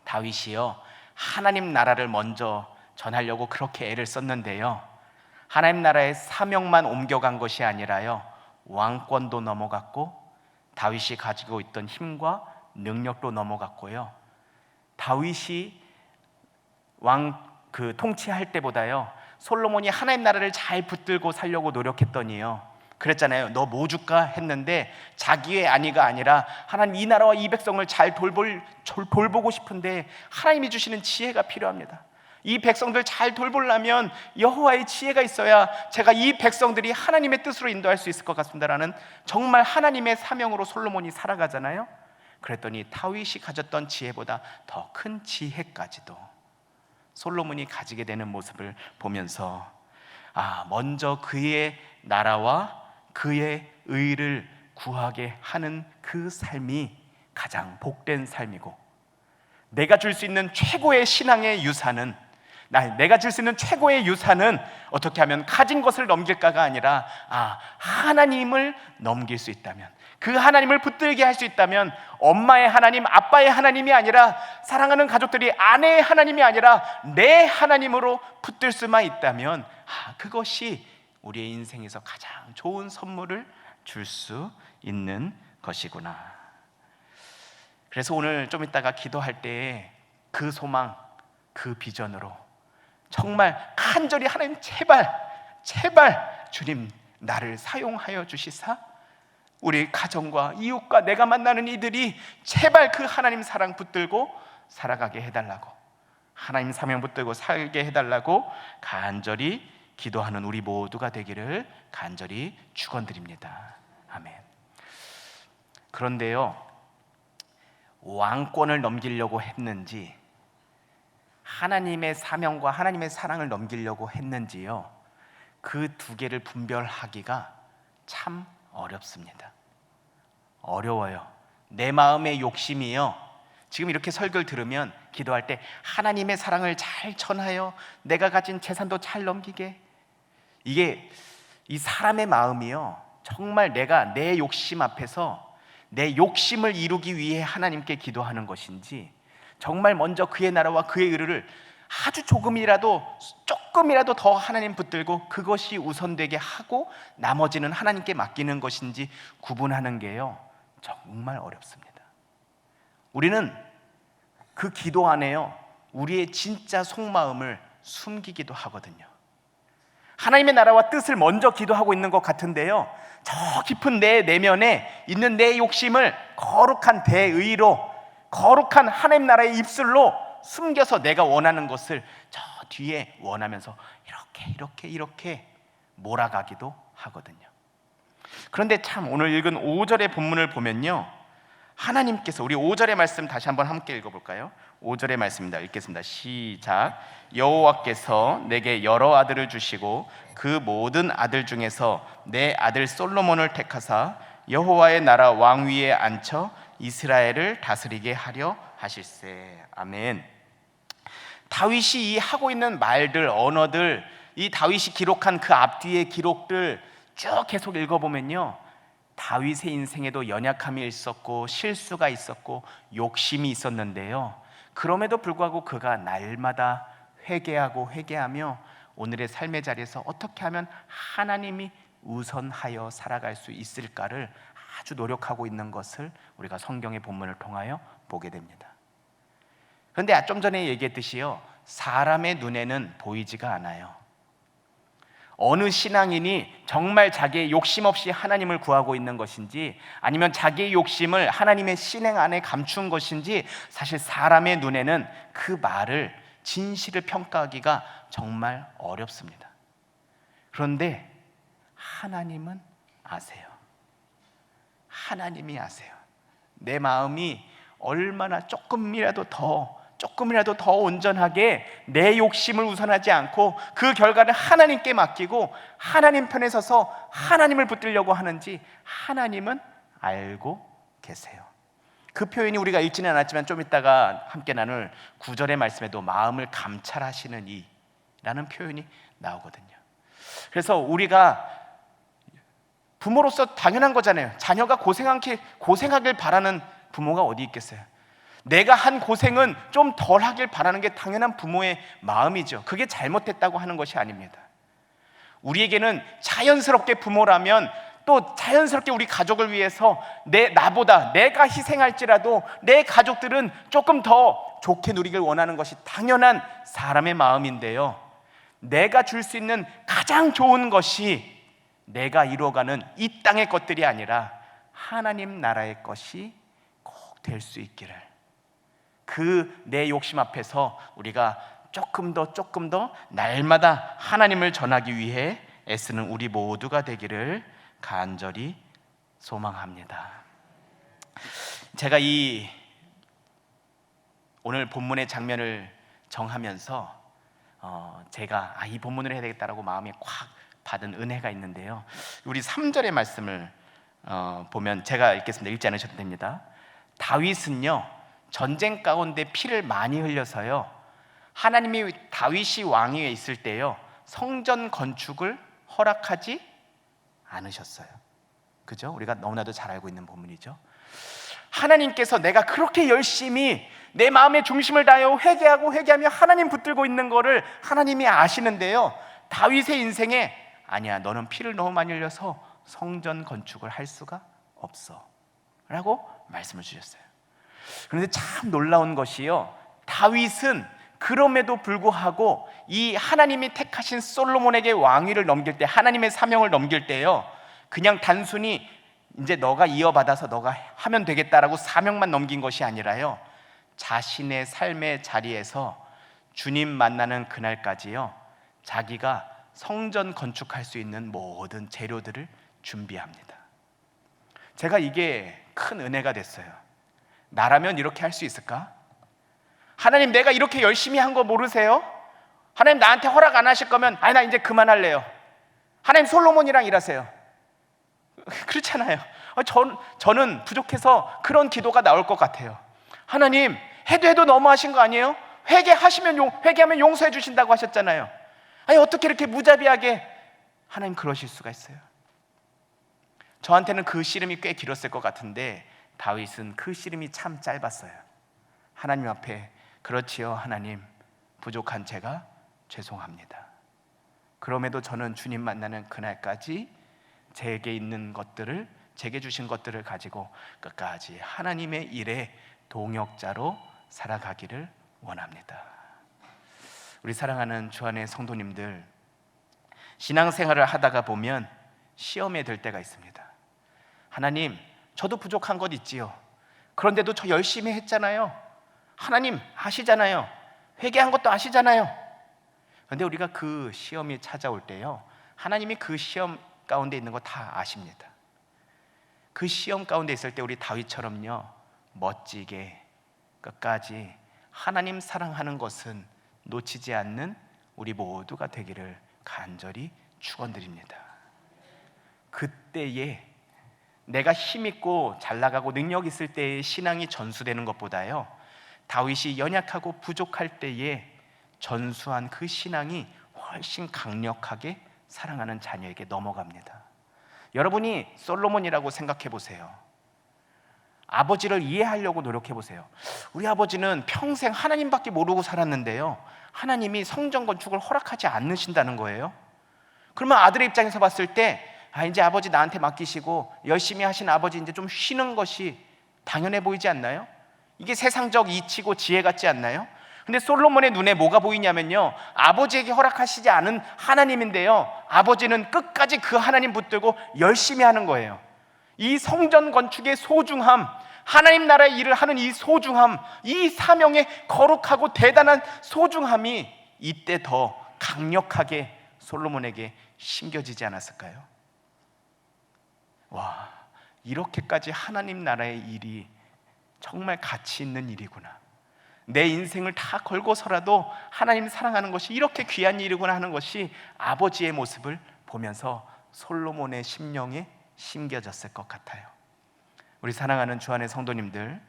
다윗이요, 하나님 나라를 먼저 전하려고 그렇게 애를 썼는데요, 하나님 나라의 사명만 옮겨간 것이 아니라요, 왕권도 넘어갔고 다윗이 가지고 있던 힘과 능력도 넘어갔고요, 다윗이 통치할 때보다요, 솔로몬이 하나님 나라를 잘 붙들고 살려고 노력했더니요, 그랬잖아요. 너 뭐 줄까 했는데 자기의 안위가 아니라 하나님 이 나라와 이 백성을 잘 돌보고 싶은데 하나님이 주시는 지혜가 필요합니다. 이 백성들 잘 돌보려면 여호와의 지혜가 있어야 제가 이 백성들이 하나님의 뜻으로 인도할 수 있을 것 같습니다라는 정말 하나님의 사명으로 솔로몬이 살아가잖아요. 그랬더니 다윗이 가졌던 지혜보다 더 큰 지혜까지도 솔로몬이 가지게 되는 모습을 보면서 먼저 그의 나라와 그의 의를 구하게 하는 그 삶이 가장 복된 삶이고, 내가 줄 수 있는 최고의 신앙의 유산은, 내가 줄 수 있는 최고의 유산은 어떻게 하면 가진 것을 넘길까가 아니라 하나님을 넘길 수 있다면, 그 하나님을 붙들게 할 수 있다면, 엄마의 하나님, 아빠의 하나님이 아니라 사랑하는 가족들이 아내의 하나님이 아니라 내 하나님으로 붙들 수만 있다면 그것이 우리의 인생에서 가장 좋은 선물을 줄 수 있는 것이구나. 그래서 오늘 좀 이따가 기도할 때 그 소망, 그 비전으로 정말 간절히 하나님 제발 주님 나를 사용하여 주시사 우리 가정과 이웃과 내가 만나는 이들이 제발 그 하나님 사랑 붙들고 살아가게 해달라고, 하나님 사명 붙들고 살게 해달라고 간절히 기도하는 우리 모두가 되기를 간절히 축원드립니다. 아멘. 그런데요, 왕권을 넘기려고 했는지 하나님의 사명과 하나님의 사랑을 넘기려고 했는지요, 그 두 개를 분별하기가 참 어렵습니다. 어려워요. 내 마음의 욕심이요, 지금 이렇게 설교를 들으면 기도할 때 하나님의 사랑을 잘 전하여 내가 가진 재산도 잘 넘기게, 이게 이 사람의 마음이요, 정말 내가 내 욕심 앞에서 내 욕심을 이루기 위해 하나님께 기도하는 것인지, 정말 먼저 그의 나라와 그의 의를 아주 조금이라도 더 하나님 붙들고 그것이 우선되게 하고 나머지는 하나님께 맡기는 것인지 구분하는 게요, 정말 어렵습니다. 우리는 그 기도 안에요, 우리의 진짜 속마음을 숨기기도 하거든요. 하나님의 나라와 뜻을 먼저 기도하고 있는 것 같은데요, 저 깊은 내 내면에 있는 내 욕심을 거룩한 대의로, 거룩한 하나님 나라의 입술로 숨겨서 내가 원하는 것을 저 뒤에 원하면서 이렇게 몰아가기도 하거든요. 그런데 참 오늘 읽은 5절의 본문을 보면요, 하나님께서, 우리 5절의 말씀 다시 한번 함께 읽어볼까요? 5절의 말씀입니다. 읽겠습니다. 시작. 여호와께서 내게 여러 아들을 주시고 그 모든 아들 중에서 내 아들 솔로몬을 택하사 여호와의 나라 왕위에 앉혀 이스라엘을 다스리게 하려 하실세. 아멘. 다윗이 이 하고 있는 말들, 언어들, 이 다윗이 기록한 그 앞뒤의 기록들 쭉 계속 읽어보면요, 다윗의 인생에도 연약함이 있었고 실수가 있었고 욕심이 있었는데요, 그럼에도 불구하고 그가 날마다 회개하고 회개하며 오늘의 삶의 자리에서 어떻게 하면 하나님이 우선하여 살아갈 수 있을까를 아주 노력하고 있는 것을 우리가 성경의 본문을 통하여 보게 됩니다. 그런데 좀 전에 얘기했듯이요, 사람의 눈에는 보이지가 않아요. 어느 신앙인이 정말 자기의 욕심 없이 하나님을 구하고 있는 것인지, 아니면 자기의 욕심을 하나님의 신행 안에 감춘 것인지, 사실 사람의 눈에는 그 말을, 진실을 평가하기가 정말 어렵습니다. 그런데 하나님은 아세요. 하나님이 아세요. 내 마음이 얼마나 조금이라도 더 온전하게 내 욕심을 우선하지 않고 그 결과를 하나님께 맡기고 하나님 편에 서서 하나님을 붙들려고 하는지 하나님은 알고 계세요. 그 표현이 우리가 읽지는 않았지만 좀 이따가 함께 나눌 9절의 말씀에도 마음을 감찰하시는 이라는 표현이 나오거든요. 그래서 우리가 부모로서 당연한 거잖아요. 자녀가 고생하길 바라는 부모가 어디 있겠어요? 내가 한 고생은 좀 덜 하길 바라는 게 당연한 부모의 마음이죠. 그게 잘못했다고 하는 것이 아닙니다. 우리에게는 자연스럽게 부모라면 또 자연스럽게 우리 가족을 위해서 나보다 내가 희생할지라도 내 가족들은 조금 더 좋게 누리길 원하는 것이 당연한 사람의 마음인데요, 내가 줄 수 있는 가장 좋은 것이 내가 이루어가는 이 땅의 것들이 아니라 하나님 나라의 것이 꼭 될 수 있기를, 그 내 욕심 앞에서 우리가 조금 더 날마다 하나님을 전하기 위해 애쓰는 우리 모두가 되기를 간절히 소망합니다. 제가 오늘 본문의 장면을 정하면서 제가 이 본문을 해야 되겠다라고 마음에 꽉 받은 은혜가 있는데요, 우리 3절의 말씀을 보면, 제가 읽겠습니다. 읽지 않으셔도 됩니다. 다윗은요, 전쟁 가운데 피를 많이 흘려서요, 하나님이 다윗이 왕위에 있을 때요, 성전 건축을 허락하지 않으셨어요. 그죠? 우리가 너무나도 잘 알고 있는 본문이죠. 하나님께서 내가 그렇게 열심히 내 마음의 중심을 다하여 회개하며 하나님 붙들고 있는 거를 하나님이 아시는데요, 다윗의 인생에 아니야, 너는 피를 너무 많이 흘려서 성전 건축을 할 수가 없어 라고 말씀을 주셨어요. 그런데 참 놀라운 것이요, 다윗은 그럼에도 불구하고 이 하나님이 택하신 솔로몬에게 왕위를 넘길 때, 하나님의 사명을 넘길 때요, 그냥 단순히 이제 너가 이어받아서 너가 하면 되겠다라고 사명만 넘긴 것이 아니라요, 자신의 삶의 자리에서 주님 만나는 그날까지요, 자기가 성전 건축할 수 있는 모든 재료들을 준비합니다. 제가 이게 큰 은혜가 됐어요. 나라면 이렇게 할 수 있을까? 하나님, 내가 이렇게 열심히 한 거 모르세요? 하나님, 나한테 허락 안 하실 거면 나 이제 그만할래요. 하나님, 솔로몬이랑 일하세요. 그렇잖아요. 저는 부족해서 그런 기도가 나올 것 같아요. 하나님, 해도 너무하신 거 아니에요? 회개하면 용서해 주신다고 하셨잖아요. 아니, 어떻게 이렇게 무자비하게 하나님 그러실 수가 있어요? 저한테는 그 씨름이 꽤 길었을 것 같은데 다윗은 그 씨름이 참 짧았어요. 하나님 앞에, 그렇지요 하나님, 부족한 제가 죄송합니다. 그럼에도 저는 주님 만나는 그날까지 제게 있는 것들을, 제게 주신 것들을 가지고 끝까지 하나님의 일에 동역자로 살아가기를 원합니다. 우리 사랑하는 주 안의 성도님들, 신앙생활을 하다가 보면 시험에 들 때가 있습니다. 하나님, 저도 부족한 것 있지요. 그런데도 저 열심히 했잖아요. 하나님 아시잖아요. 회개한 것도 아시잖아요. 그런데 우리가 그 시험이 찾아올 때요, 하나님이 그 시험 가운데 있는 거 다 아십니다. 그 시험 가운데 있을 때 우리 다윗처럼요, 멋지게 끝까지 하나님 사랑하는 것은 놓치지 않는 우리 모두가 되기를 간절히 축원드립니다. 그때에 내가 힘있고 잘나가고 능력 있을 때의 신앙이 전수되는 것보다요, 다윗이 연약하고 부족할 때에 전수한 그 신앙이 훨씬 강력하게 사랑하는 자녀에게 넘어갑니다. 여러분이 솔로몬이라고 생각해 보세요. 아버지를 이해하려고 노력해 보세요. 우리 아버지는 평생 하나님밖에 모르고 살았는데요, 하나님이 성전 건축을 허락하지 않으신다는 거예요. 그러면 아들의 입장에서 봤을 때 이제 아버지 나한테 맡기시고 열심히 하신 아버지 이제 좀 쉬는 것이 당연해 보이지 않나요? 이게 세상적 이치고 지혜 같지 않나요? 근데 솔로몬의 눈에 뭐가 보이냐면요, 아버지에게 허락하시지 않은 하나님인데요, 아버지는 끝까지 그 하나님 붙들고 열심히 하는 거예요. 이 성전 건축의 소중함, 하나님 나라의 일을 하는 이 소중함, 이 사명의 거룩하고 대단한 소중함이 이때 더 강력하게 솔로몬에게 심겨지지 않았을까요? 와, 이렇게까지 하나님 나라의 일이 정말 가치 있는 일이구나, 내 인생을 다 걸고서라도 하나님 사랑하는 것이 이렇게 귀한 일이구나 하는 것이 아버지의 모습을 보면서 솔로몬의 심령에 심겨졌을 것 같아요. 우리 사랑하는 주안의 성도님들,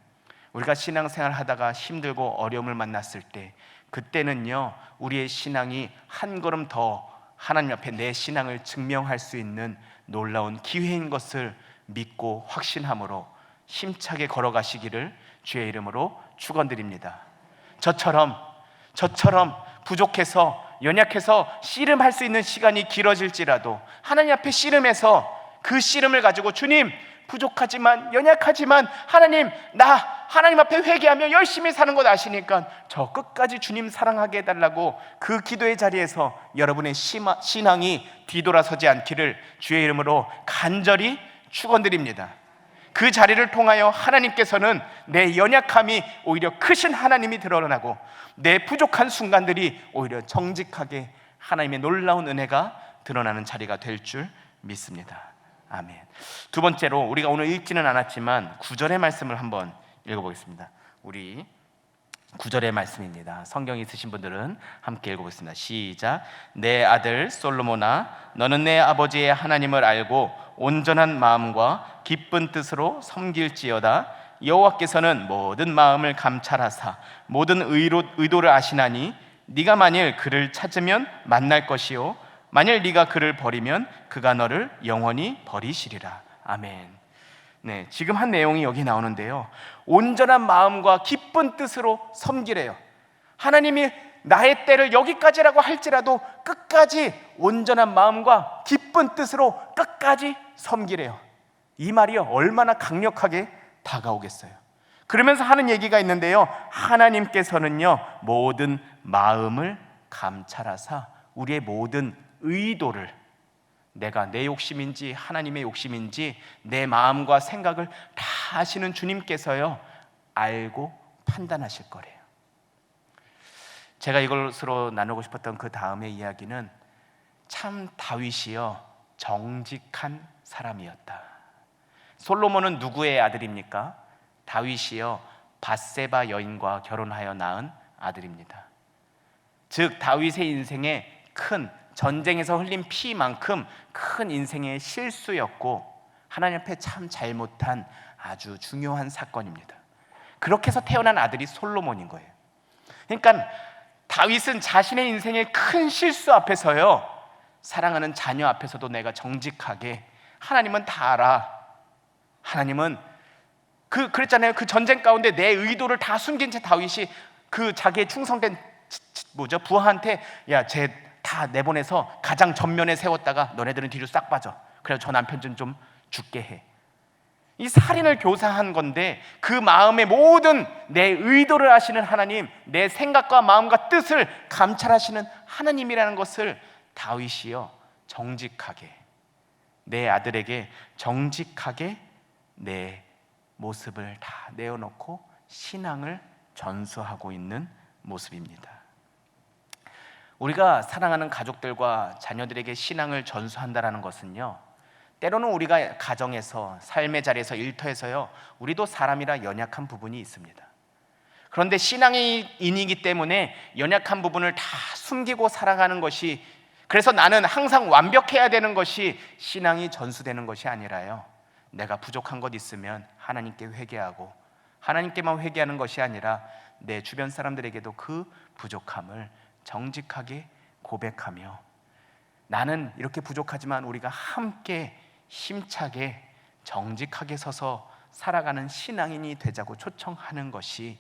우리가 신앙생활 하다가 힘들고 어려움을 만났을 때, 그때는요, 우리의 신앙이 한 걸음 더 하나님 앞에 내 신앙을 증명할 수 있는 놀라운 기회인 것을 믿고 확신함으로 힘차게 걸어가시기를 주의 이름으로 축원드립니다. 저처럼 부족해서 연약해서 씨름할 수 있는 시간이 길어질지라도 하나님 앞에 씨름해서 그 씨름을 가지고, 주님, 부족하지만 연약하지만 하나님, 나 하나님 앞에 회개하며 열심히 사는 것 아시니까 저 끝까지 주님 사랑하게 해달라고 그 기도의 자리에서 여러분의 신앙이 뒤돌아서지 않기를 주의 이름으로 간절히 축원드립니다. 그 자리를 통하여 하나님께서는 내 연약함이 오히려 크신 하나님이 드러나고, 내 부족한 순간들이 오히려 정직하게 하나님의 놀라운 은혜가 드러나는 자리가 될 줄 믿습니다. 아멘. 두 번째로, 우리가 오늘 읽지는 않았지만 9절의 말씀을 한번 읽어보겠습니다. 우리 9절의 말씀입니다. 성경 있으신 분들은 함께 읽어보겠습니다. 시작. 내 아들 솔로몬아, 너는 내 아버지의 하나님을 알고 온전한 마음과 기쁜 뜻으로 섬길지어다. 여호와께서는 모든 마음을 감찰하사 모든 의도를 아시나니, 네가 만일 그를 찾으면 만날 것이요, 만일 네가 그를 버리면 그가 너를 영원히 버리시리라. 아멘. 네, 지금 한 내용이 여기 나오는데요, 온전한 마음과 기쁜 뜻으로 섬기래요. 하나님이 나의 때를 여기까지라고 할지라도 끝까지 온전한 마음과 기쁜 뜻으로 끝까지 섬기래요. 이 말이요, 얼마나 강력하게 다가오겠어요. 그러면서 하는 얘기가 있는데요, 하나님께서는요, 모든 마음을 감찰하사 우리의 모든 의도를, 내가 내 욕심인지 하나님의 욕심인지 내 마음과 생각을 다 아시는 주님께서요, 알고 판단하실 거래요. 제가 이것으로 나누고 싶었던 그 다음의 이야기는, 참 다윗이요, 정직한 사람이었다. 솔로몬은 누구의 아들입니까? 다윗이요, 밧세바 여인과 결혼하여 낳은 아들입니다. 즉 다윗의 인생에 큰, 전쟁에서 흘린 피만큼 큰 인생의 실수였고, 하나님 앞에 참 잘못한 아주 중요한 사건입니다. 그렇게 해서 태어난 아들이 솔로몬인 거예요. 그러니까 다윗은 자신의 인생의 큰 실수 앞에서요, 사랑하는 자녀 앞에서도 내가 정직하게, 하나님은 다 알아, 하나님은 그랬잖아요. 그 전쟁 가운데 내 의도를 다 숨긴 채 다윗이 그 자기의 충성된 부하한테, 야, 쟤 다 내보내서 가장 전면에 세웠다가 너네들은 뒤로 싹 빠져, 그래서 저 남편 좀 죽게 해. 이 살인을 교사한 건데, 그 마음의 모든 내 의도를 아시는 하나님, 내 생각과 마음과 뜻을 감찰하시는 하나님이라는 것을 다윗이요, 정직하게, 내 아들에게 정직하게 내 모습을 다 내어놓고 신앙을 전수하고 있는 모습입니다. 우리가 사랑하는 가족들과 자녀들에게 신앙을 전수한다는 것은요, 때로는 우리가 가정에서, 삶의 자리에서, 일터에서요, 우리도 사람이라 연약한 부분이 있습니다. 그런데 신앙의 인이기 때문에 연약한 부분을 다 숨기고 살아가는 것이, 그래서 나는 항상 완벽해야 되는 것이 신앙이 전수되는 것이 아니라요, 내가 부족한 것 있으면 하나님께 회개하고, 하나님께만 회개하는 것이 아니라 내 주변 사람들에게도 그 부족함을 정직하게 고백하며, 나는 이렇게 부족하지만 우리가 함께 힘차게 정직하게 서서 살아가는 신앙인이 되자고 초청하는 것이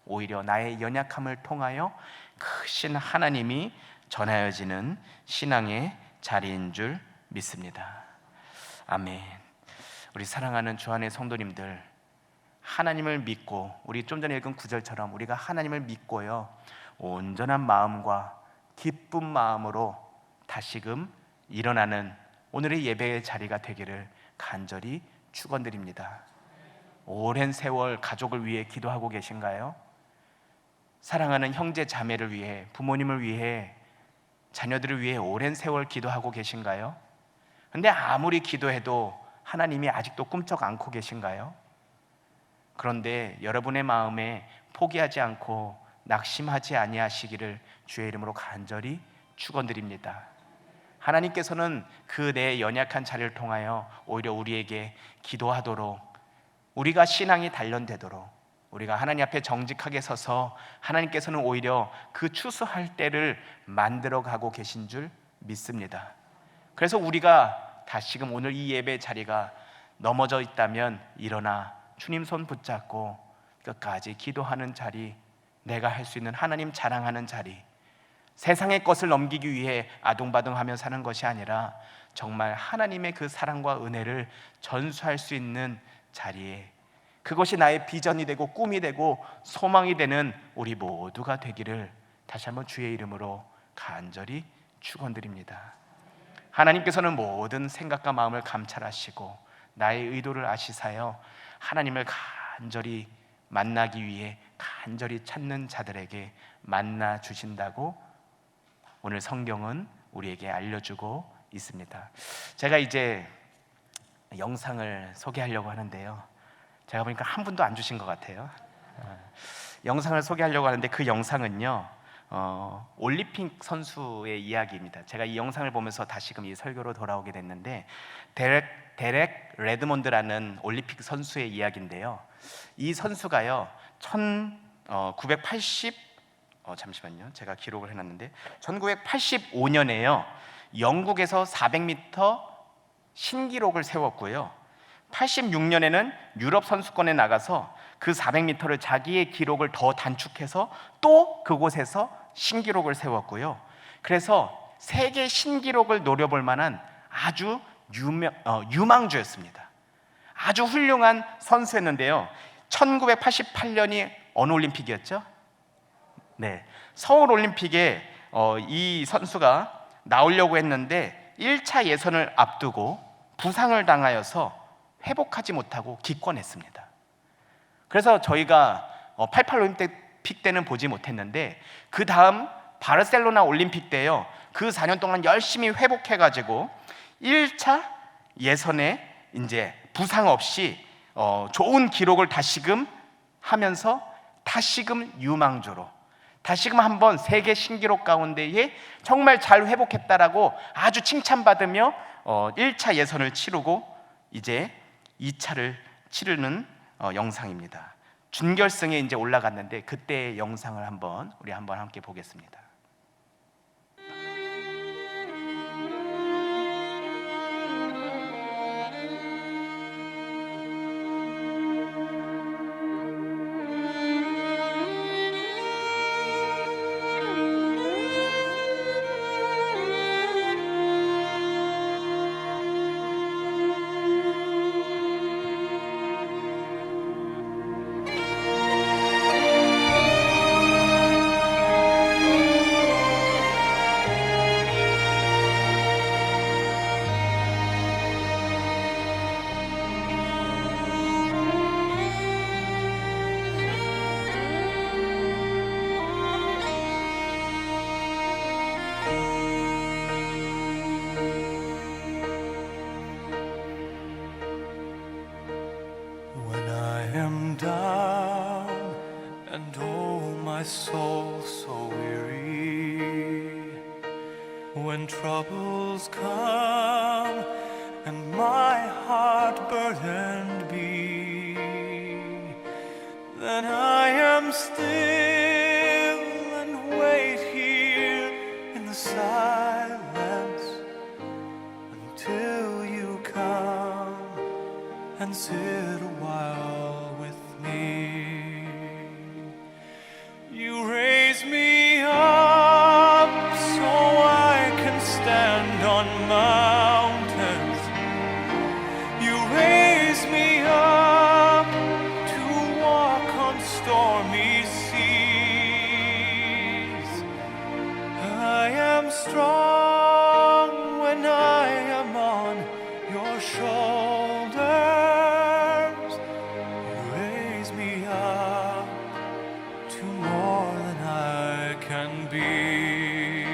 오히려 나의 연약함을 통하여 크신 하나님이 전하여지는 신앙의 자리인 줄 믿습니다. 아멘. 우리 사랑하는 주안의 성도님들, 하나님을 믿고, 우리 좀 전에 읽은 구절처럼 우리가 하나님을 믿고요, 온전한 마음과 기쁜 마음으로 다시금 일어나는 오늘의 예배의 자리가 되기를 간절히 축원드립니다. 오랜 세월 가족을 위해 기도하고 계신가요? 사랑하는 형제 자매를 위해, 부모님을 위해, 자녀들을 위해 오랜 세월 기도하고 계신가요? 근데 아무리 기도해도 하나님이 아직도 꿈쩍 않고 계신가요? 그런데 여러분의 마음에 포기하지 않고 낙심하지 아니하시기를 주의 이름으로 간절히 축원드립니다. 하나님께서는 그 내 연약한 자리를 통하여 오히려 우리에게 기도하도록, 우리가 신앙이 단련되도록, 우리가 하나님 앞에 정직하게 서서 하나님께서는 오히려 그 추수할 때를 만들어 가고 계신 줄 믿습니다. 그래서 우리가 다시금 오늘 이 예배 자리가 넘어져 있다면 일어나 주님 손 붙잡고 끝까지 기도하는 자리, 내가 할 수 있는 하나님 자랑하는 자리, 세상의 것을 넘기기 위해 아둥바둥하며 사는 것이 아니라 정말 하나님의 그 사랑과 은혜를 전수할 수 있는 자리에, 그것이 나의 비전이 되고 꿈이 되고 소망이 되는 우리 모두가 되기를 다시 한번 주의 이름으로 간절히 축원드립니다. 하나님께서는 모든 생각과 마음을 감찰하시고 나의 의도를 아시사여 하나님을 간절히 만나기 위해 간절히 찾는 자들에게 만나 주신다고 오늘 성경은 우리에게 알려주고 있습니다. 제가 이제 영상을 소개하려고 하는데요, 제가 보니까 한 분도 안 주신 것 같아요. 영상을 소개하려고 하는데 그 영상은요, 올림픽 선수의 이야기입니다. 제가 이 영상을 보면서 다시금 이 설교로 돌아오게 됐는데, 데렉 레드몬드라는 올림픽 선수의 이야기인데요, 이 선수가요 잠시만요, 제가 기록을 해놨는데 1985년에요 영국에서 400m 신기록을 세웠고요, 86년에는 유럽 선수권에 나가서 그 400m를 자기의 기록을 더 단축해서 또 그곳에서 신기록을 세웠고요. 그래서 세계 신기록을 노려볼 만한 아주 유망주였습니다. 아주 훌륭한 선수였는데요, 1988년이 어느 올림픽이었죠? 네, 서울 올림픽에 이 선수가 나오려고 했는데 1차 예선을 앞두고 부상을 당하여서 회복하지 못하고 기권했습니다. 그래서 저희가 88 올림픽 때는 보지 못했는데 그 다음 바르셀로나 올림픽 때요, 그 4년 동안 열심히 회복해가지고 1차 예선에 이제 부상 없이 좋은 기록을 다시금 하면서 다시금 유망주로 다시금 한번 세계 신기록 가운데에 정말 잘 회복했다라고 아주 칭찬받으며 1차 예선을 치르고 이제 2차를 치르는 영상입니다. 준결승에 이제 올라갔는데 그때의 영상을 우리 한번 함께 보겠습니다. soul so weary, when troubles come and my heart burdened be, then I am still and wait here in the silence until you come and sit a while can be.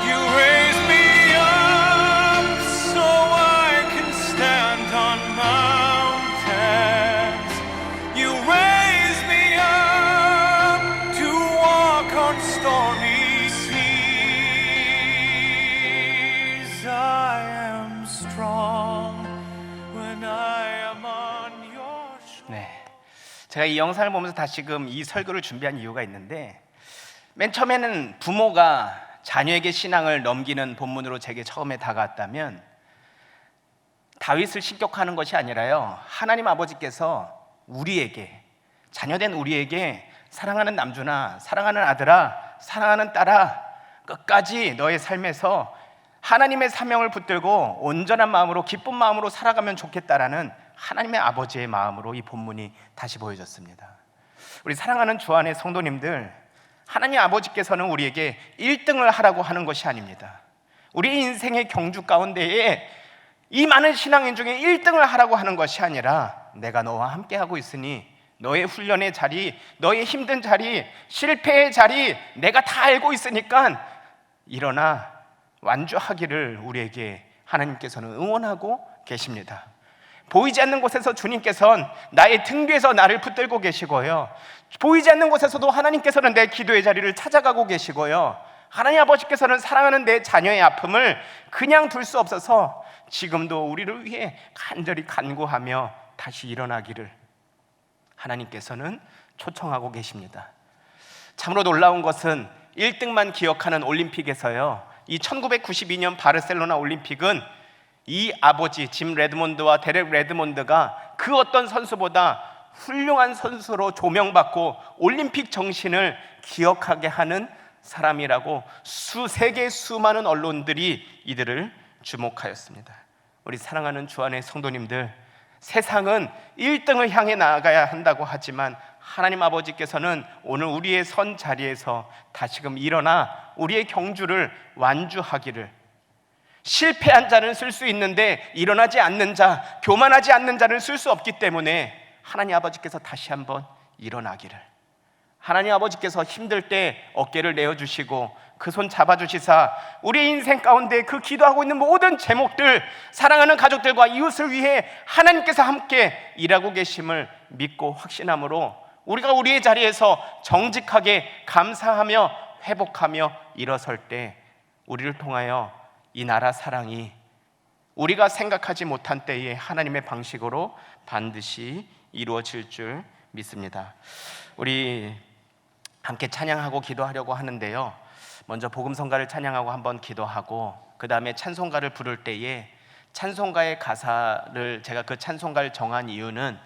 You raise me up so I can stand on mountains. You raise me up to walk on stormy seas. I am strong when I am on your shore. 네, 제가 이 영상을 보면서 다시금 이 설교를 준비한 이유가 있는데, 맨 처음에는 부모가 자녀에게 신앙을 넘기는 본문으로 제게 처음에 다가왔다면 다윗을 신격화하는 것이 아니라요, 하나님 아버지께서 우리에게, 자녀된 우리에게 사랑하는 남주나 사랑하는 아들아, 사랑하는 딸아, 끝까지 너의 삶에서 하나님의 사명을 붙들고 온전한 마음으로 기쁜 마음으로 살아가면 좋겠다라는 하나님의 아버지의 마음으로 이 본문이 다시 보여졌습니다. 우리 사랑하는 주 안의 성도님들, 하나님 아버지께서는 우리에게 1등을 하라고 하는 것이 아닙니다. 우리 인생의 경주 가운데에 이 많은 신앙인 중에 1등을 하라고 하는 것이 아니라, 내가 너와 함께하고 있으니 너의 훈련의 자리, 너의 힘든 자리, 실패의 자리 내가 다 알고 있으니까 일어나 완주하기를 우리에게 하나님께서는 응원하고 계십니다. 보이지 않는 곳에서 주님께서는 나의 등 뒤에서 나를 붙들고 계시고요, 보이지 않는 곳에서도 하나님께서는 내 기도의 자리를 찾아가고 계시고요, 하나님 아버지께서는 사랑하는 내 자녀의 아픔을 그냥 둘 수 없어서 지금도 우리를 위해 간절히 간구하며 다시 일어나기를 하나님께서는 초청하고 계십니다. 참으로 놀라운 것은 1등만 기억하는 올림픽에서요, 이 1992년 바르셀로나 올림픽은 이 아버지 짐 레드몬드와 데렉 레드몬드가 그 어떤 선수보다 훌륭한 선수로 조명받고 올림픽 정신을 기억하게 하는 사람이라고 세계 수많은 언론들이 이들을 주목하였습니다. 우리 사랑하는 주 안의 성도님들, 세상은 1등을 향해 나아가야 한다고 하지만 하나님 아버지께서는 오늘 우리의 선 자리에서 다시금 일어나 우리의 경주를 완주하기를, 실패한 자는 쓸 수 있는데 일어나지 않는 자, 교만하지 않는 자는 쓸 수 없기 때문에 하나님 아버지께서 다시 한번 일어나기를, 하나님 아버지께서 힘들 때 어깨를 내어주시고 그 손 잡아주시사 우리 인생 가운데 그 기도하고 있는 모든 제목들, 사랑하는 가족들과 이웃을 위해 하나님께서 함께 일하고 계심을 믿고 확신함으로 우리가 우리의 자리에서 정직하게 감사하며 회복하며 일어설 때 우리를 통하여 이 나라 사랑이 우리가 생각하지 못한 때에 하나님의 방식으로 반드시 이루어질 줄 믿습니다. 우리 함께 찬양하고 기도하려고 하는데요, 먼저 복음성가를 찬양하고 한번 기도하고 그 다음에 찬송가를 부를 때에 찬송가의 가사를, 제가 그 찬송가를 정한 이유는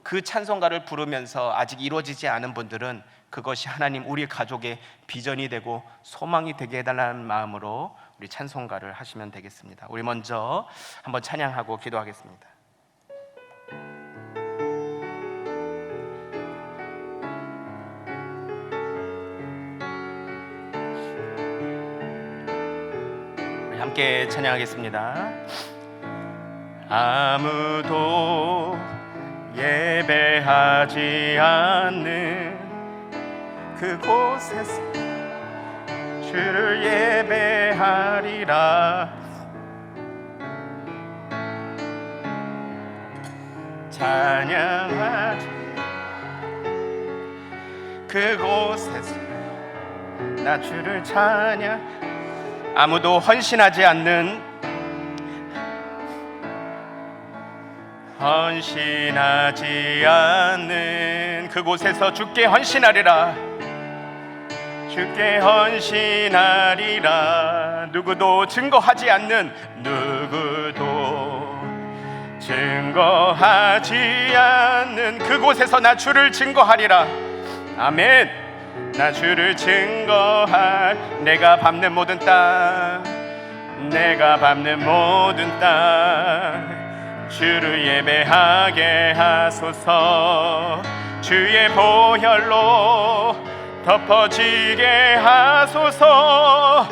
그 찬송가를 부르면서 아직 이루어지지 않은 분들은 그것이 하나님 우리 가족의 비전이 되고 소망이 되게 해달라는 마음으로 우리 찬송가를 하시면 되겠습니다. 우리 먼저 한번 찬양하고 기도하겠습니다. 우리 함께 찬양하겠습니다. 아무도 예배하지 않는 그곳에서 주를 예배하리라. 찬양하자. 그곳에서 나 주를 찬양. 아무도 헌신하지 않는, 헌신하지 않는 그곳에서 주께 헌신하리라. 주께 헌신하리라. 누구도 증거하지 않는, 누구도 증거하지 않는 그곳에서 나 주를 증거하리라. 아멘. 나 주를 증거할 내가 밟는 모든 땅, 내가 밟는 모든 땅 주를 예배하게 하소서. 주의 보혈로 덮어지게 하소서.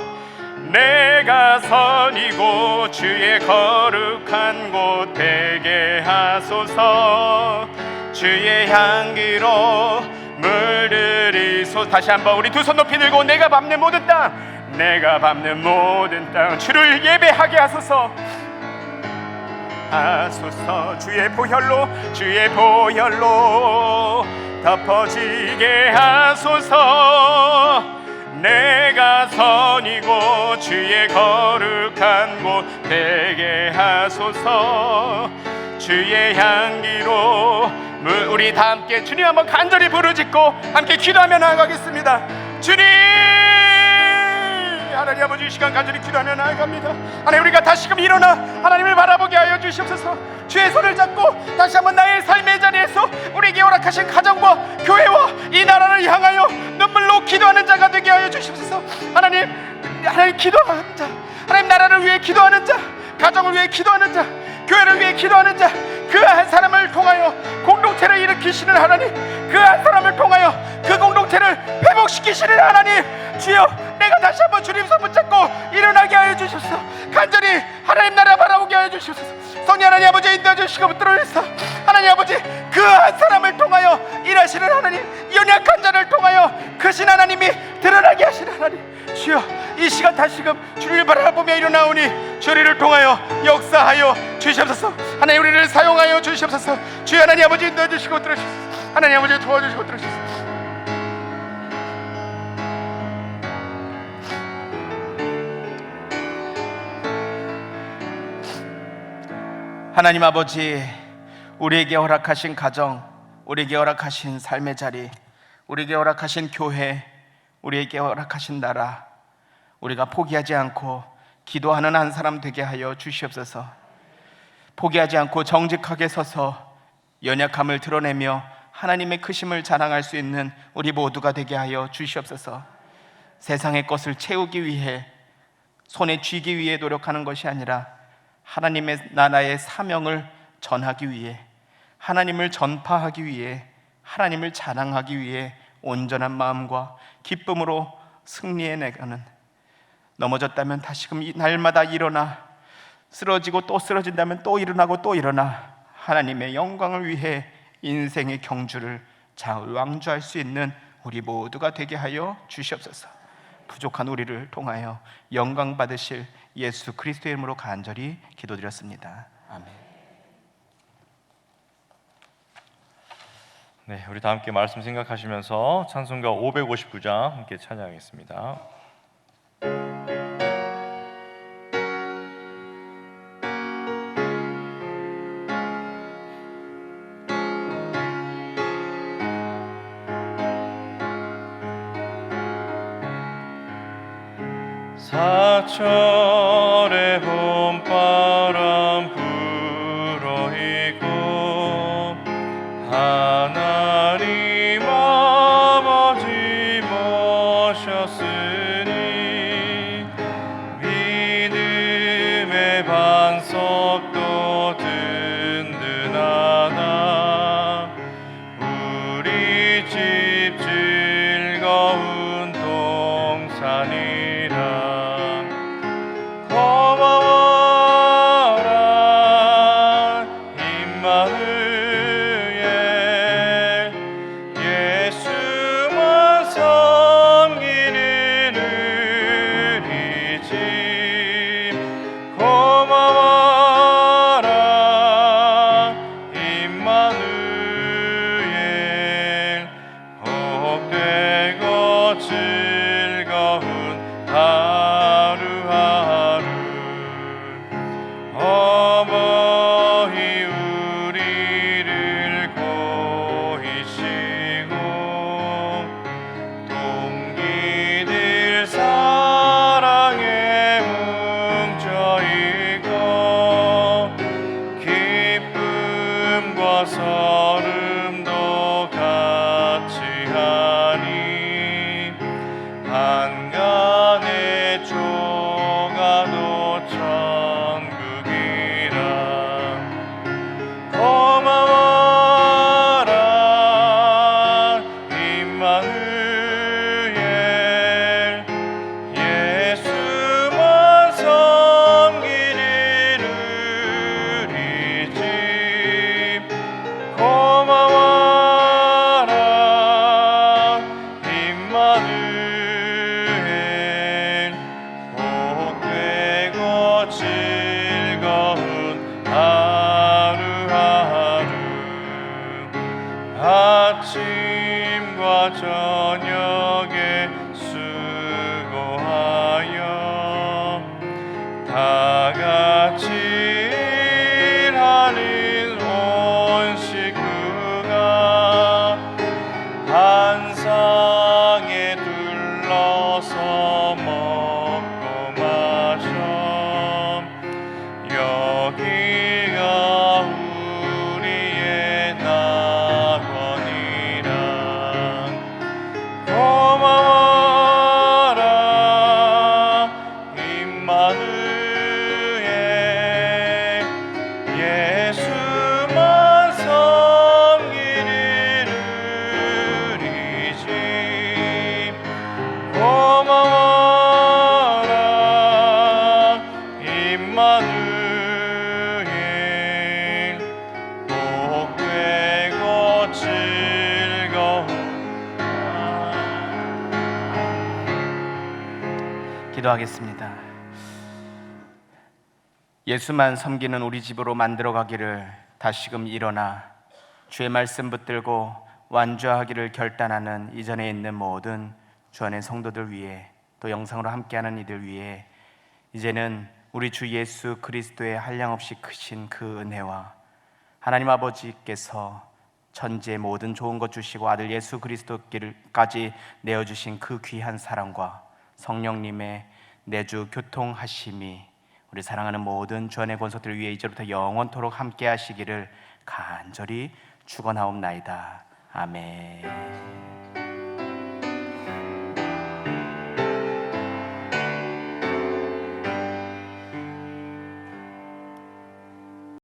내가 선이고 주의 거룩한 곳 되게 하소서. 주의 향기로 물들이소. 다시 한번 우리 두 손 높이 들고 내가 밟는 모든 땅, 내가 밟는 모든 땅 주를 예배하게 하소서. 하소서. 주의 보혈로, 주의 보혈로 덮어지게 하소서. 내가 선이고 주의 거룩한 곳 되게 하소서. 주의 향기로 우리 다 함께 주님 한번 간절히 부르짖고 함께 기도하며 나아가겠습니다. 주님, 하나님 아버지, 이 시간 간절히 기도하며 나아갑니다. 하나님, 우리가 다시금 일어나 하나님을 바라보게 하여 주시옵소서. 주의 손을 잡고 다시 한번 나의 삶의 자리에서 우리에게 허락하신 가정과 교회와 이 나라를 향하여 눈물로 기도하는 자가 되게 하여 주시옵소서. 하나님, 기도하는 자, 하나님 나라를 위해 기도하는 자, 가정을 위해 기도하는 자, 교회를 위해 기도하는 자, 그 한 사람을 통하여 공동체를 일으키시는 하나님, 그 한 사람을 통하여 그 공동체를 회복시키시는 하나님, 주여, 내가 다시 한번 주님 손 붙잡고 일어나게 하여 주셔서 간절히 하나님 나라 바라보게 하여 주셔서. 성령 하나님 아버지 인도해 주시고 붙들어주셔서 하나님 아버지, 그 한 사람을 통하여 일하시는 하나님, 연약한 자를 통하여 크신 하나님이 드러나게 하시는 하나님, 주여, 이 시간 다시금 주를 바라보며 일어나오니 주를 통하여 역사하여 주시옵소서. 하나님, 우리를 사용하여 주시옵소서. 주여, 하나님 아버지 인도해 주시고 들어주시옵소서. 하나님 아버지 도와주시고 들어주시옵소서. 하나님 아버지, 우리에게 허락하신 가정, 우리에게 허락하신 삶의 자리, 우리에게 허락하신 교회, 우리에게 허락하신 나라, 우리가 포기하지 않고 기도하는 한 사람 되게 하여 주시옵소서. 포기하지 않고 정직하게 서서 연약함을 드러내며 하나님의 크심을 자랑할 수 있는 우리 모두가 되게 하여 주시옵소서. 세상의 것을 채우기 위해, 손에 쥐기 위해 노력하는 것이 아니라 하나님의 나라의 사명을 전하기 위해, 하나님을 전파하기 위해, 하나님을 자랑하기 위해 온전한 마음과 기쁨으로 승리해 나가는, 넘어졌다면 다시금 날마다 일어나, 쓰러지고 또 쓰러진다면 또 일어나고 또 일어나 하나님의 영광을 위해 인생의 경주를 왕주할 수 있는 우리 모두가 되게 하여 주시옵소서. 부족한 우리를 통하여 영광 받으실 예수 그리스도의 이름으로 간절히 기도드렸습니다. 아멘. 네, 우리 다 함께 말씀 생각하시면서 찬송가 559장 함께 찬양하겠습니다. 사철의 봄바람 불어이고 하나님 아버지 모셨으니 믿음의 반석도 든든하다. 우리 집 즐거운 동산이라. 고마워 아침과 저녁에 수고하여 다 같이 일하는 온 식구가 한 상에 둘러서 먹고 마셔 여기가 우리의 낙원이라 고마워라 임마누엘 예수만 섬기는 우리 집 고마워라 임마누엘 복되고 즐거운 기도하겠습니다. 예수만 섬기는 우리 집으로 만들어 가기를 다시금 일어나 주의 말씀 붙들고 완주하기를 결단하는 이전에 있는 모든 주 안의 성도들 위해 또 영상으로 함께하는 이들 위해 이제는 우리 주 예수 그리스도의 한량없이 크신 그 은혜와 하나님 아버지께서 천지의 모든 좋은 것 주시고 아들 예수 그리스도까지 내어주신 그 귀한 사랑과 성령님의 내주 교통하심이 우리 사랑하는 모든 주 안의 권속들 위해 이제부터 영원토록 함께 하시기를 간절히 축원하옵나이다. 아멘.